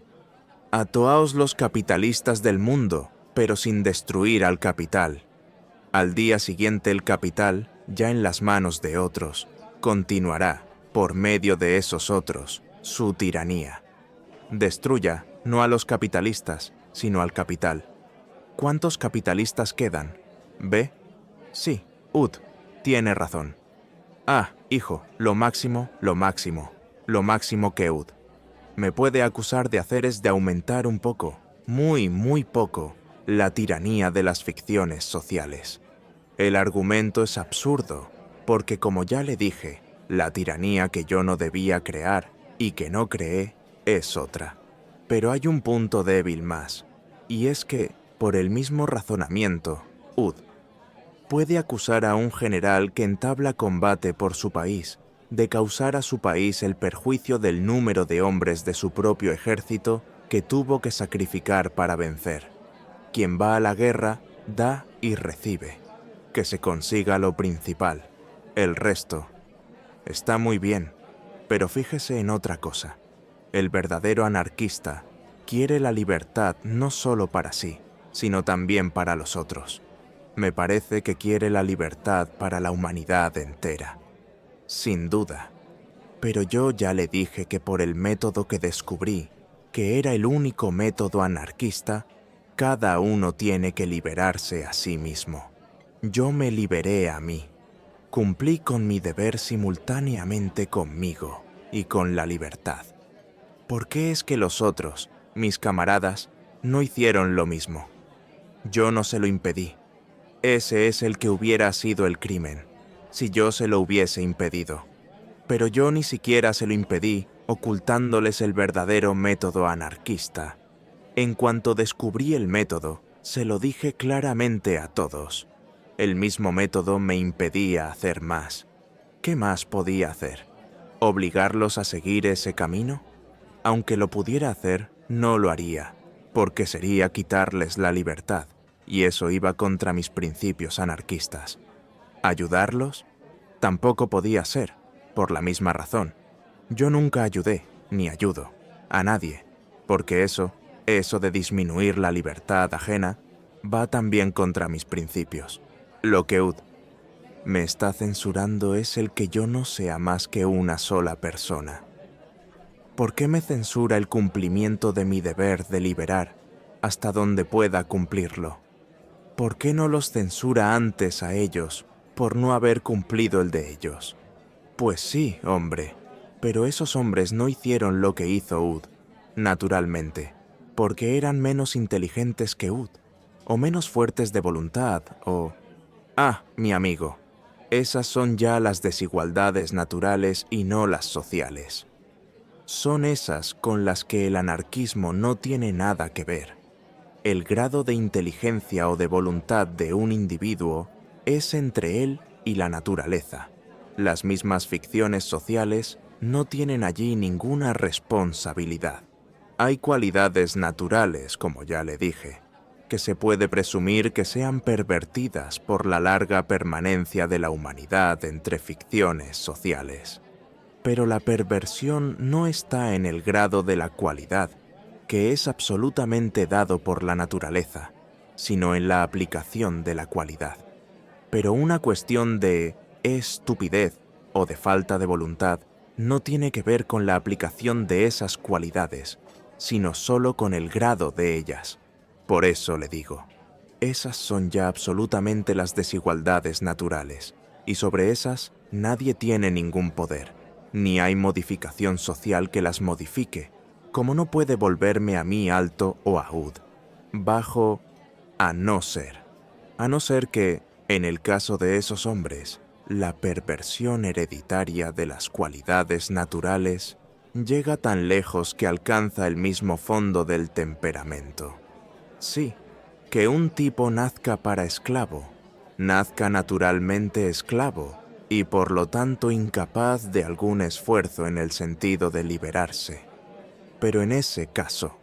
Atoaos los capitalistas del mundo, pero sin destruir al capital. Al día siguiente el capital, ya en las manos de otros, continuará, por medio de esos otros, su tiranía. Destruya no a los capitalistas, sino al capital. ¿Cuántos capitalistas quedan? ¿Ve? Sí, Ud, tiene razón. Ah, hijo, lo máximo que Ud me puede acusar de hacer es de aumentar un poco, muy poco, la tiranía de las ficciones sociales. El argumento es absurdo, porque como ya le dije, la tiranía que yo no debía crear y que no creé es otra. Pero hay un punto débil más, y es que, por el mismo razonamiento, Ud puede acusar a un general que entabla combate por su país de causar a su país el perjuicio del número de hombres de su propio ejército que tuvo que sacrificar para vencer. Quien va a la guerra, da y recibe. Que se consiga lo principal. El resto está muy bien, pero fíjese en otra cosa. El verdadero anarquista quiere la libertad no solo para sí, sino también para los otros. Me parece que quiere la libertad para la humanidad entera. Sin duda. Pero yo ya le dije que por el método que descubrí, que era el único método anarquista, cada uno tiene que liberarse a sí mismo. Yo me liberé a mí. Cumplí con mi deber simultáneamente conmigo y con la libertad. ¿Por qué es que los otros, mis camaradas, no hicieron lo mismo? Yo no se lo impedí. Ese es el que hubiera sido el crimen, si yo se lo hubiese impedido. Pero yo ni siquiera se lo impedí, ocultándoles el verdadero método anarquista. En cuanto descubrí el método, se lo dije claramente a todos. El mismo método me impedía hacer más. ¿Qué más podía hacer? ¿Obligarlos a seguir ese camino? Aunque lo pudiera hacer, no lo haría, porque sería quitarles la libertad, y eso iba contra mis principios anarquistas. ¿Ayudarlos? Tampoco podía ser, por la misma razón. Yo nunca ayudé, ni ayudo, a nadie, porque eso de disminuir la libertad ajena, va también contra mis principios. Lo que Ud me está censurando es el que yo no sea más que una sola persona. ¿Por qué me censura el cumplimiento de mi deber de liberar hasta donde pueda cumplirlo? ¿Por qué no los censura antes a ellos por no haber cumplido el de ellos? Pues sí, hombre, pero esos hombres no hicieron lo que hizo Ud, naturalmente, porque eran menos inteligentes que Ud, o menos fuertes de voluntad, o... Ah, mi amigo, esas son ya las desigualdades naturales y no las sociales. Son esas con las que el anarquismo no tiene nada que ver. El grado de inteligencia o de voluntad de un individuo es entre él y la naturaleza. Las mismas ficciones sociales no tienen allí ninguna responsabilidad. Hay cualidades naturales, como ya le dije, que se puede presumir que sean pervertidas por la larga permanencia de la humanidad entre ficciones sociales. Pero la perversión no está en el grado de la cualidad, que es absolutamente dado por la naturaleza, sino en la aplicación de la cualidad. Pero una cuestión de estupidez o de falta de voluntad no tiene que ver con la aplicación de esas cualidades, sino solo con el grado de ellas. Por eso le digo, esas son ya absolutamente las desigualdades naturales, y sobre esas nadie tiene ningún poder, ni hay modificación social que las modifique, como no puede volverme a mí alto o a Ud, bajo, a no ser que, en el caso de esos hombres, la perversión hereditaria de las cualidades naturales llega tan lejos que alcanza el mismo fondo del temperamento. Sí, que un tipo nazca para esclavo, nazca naturalmente esclavo y por lo tanto incapaz de algún esfuerzo en el sentido de liberarse. Pero en ese caso,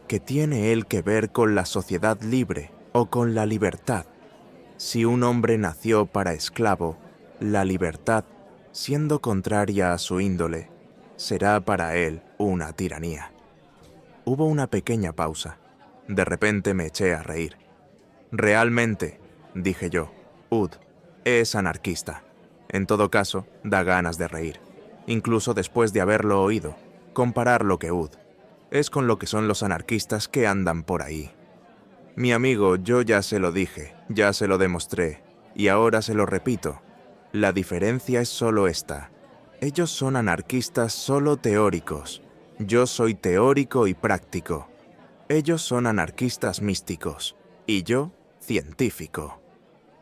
¿qué tiene él que ver con la sociedad libre o con la libertad? Si un hombre nació para esclavo, la libertad, siendo contraria a su índole, será para él una tiranía. Hubo una pequeña pausa. De repente me eché a reír. Realmente, dije yo, Ud es anarquista. En todo caso, da ganas de reír, incluso después de haberlo oído. Comparar lo que Ud es con lo que son los anarquistas que andan por ahí. Mi amigo, yo ya se lo dije, ya se lo demostré, y ahora se lo repito. La diferencia es solo esta. Ellos son anarquistas solo teóricos. Yo soy teórico y práctico. Ellos son anarquistas místicos, y yo, científico.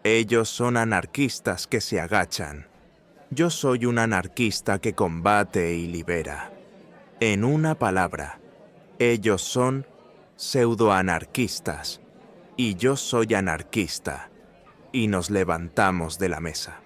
Ellos son anarquistas que se agachan. Yo soy un anarquista que combate y libera. En una palabra, ellos son pseudoanarquistas, y yo soy anarquista, y nos levantamos de la mesa.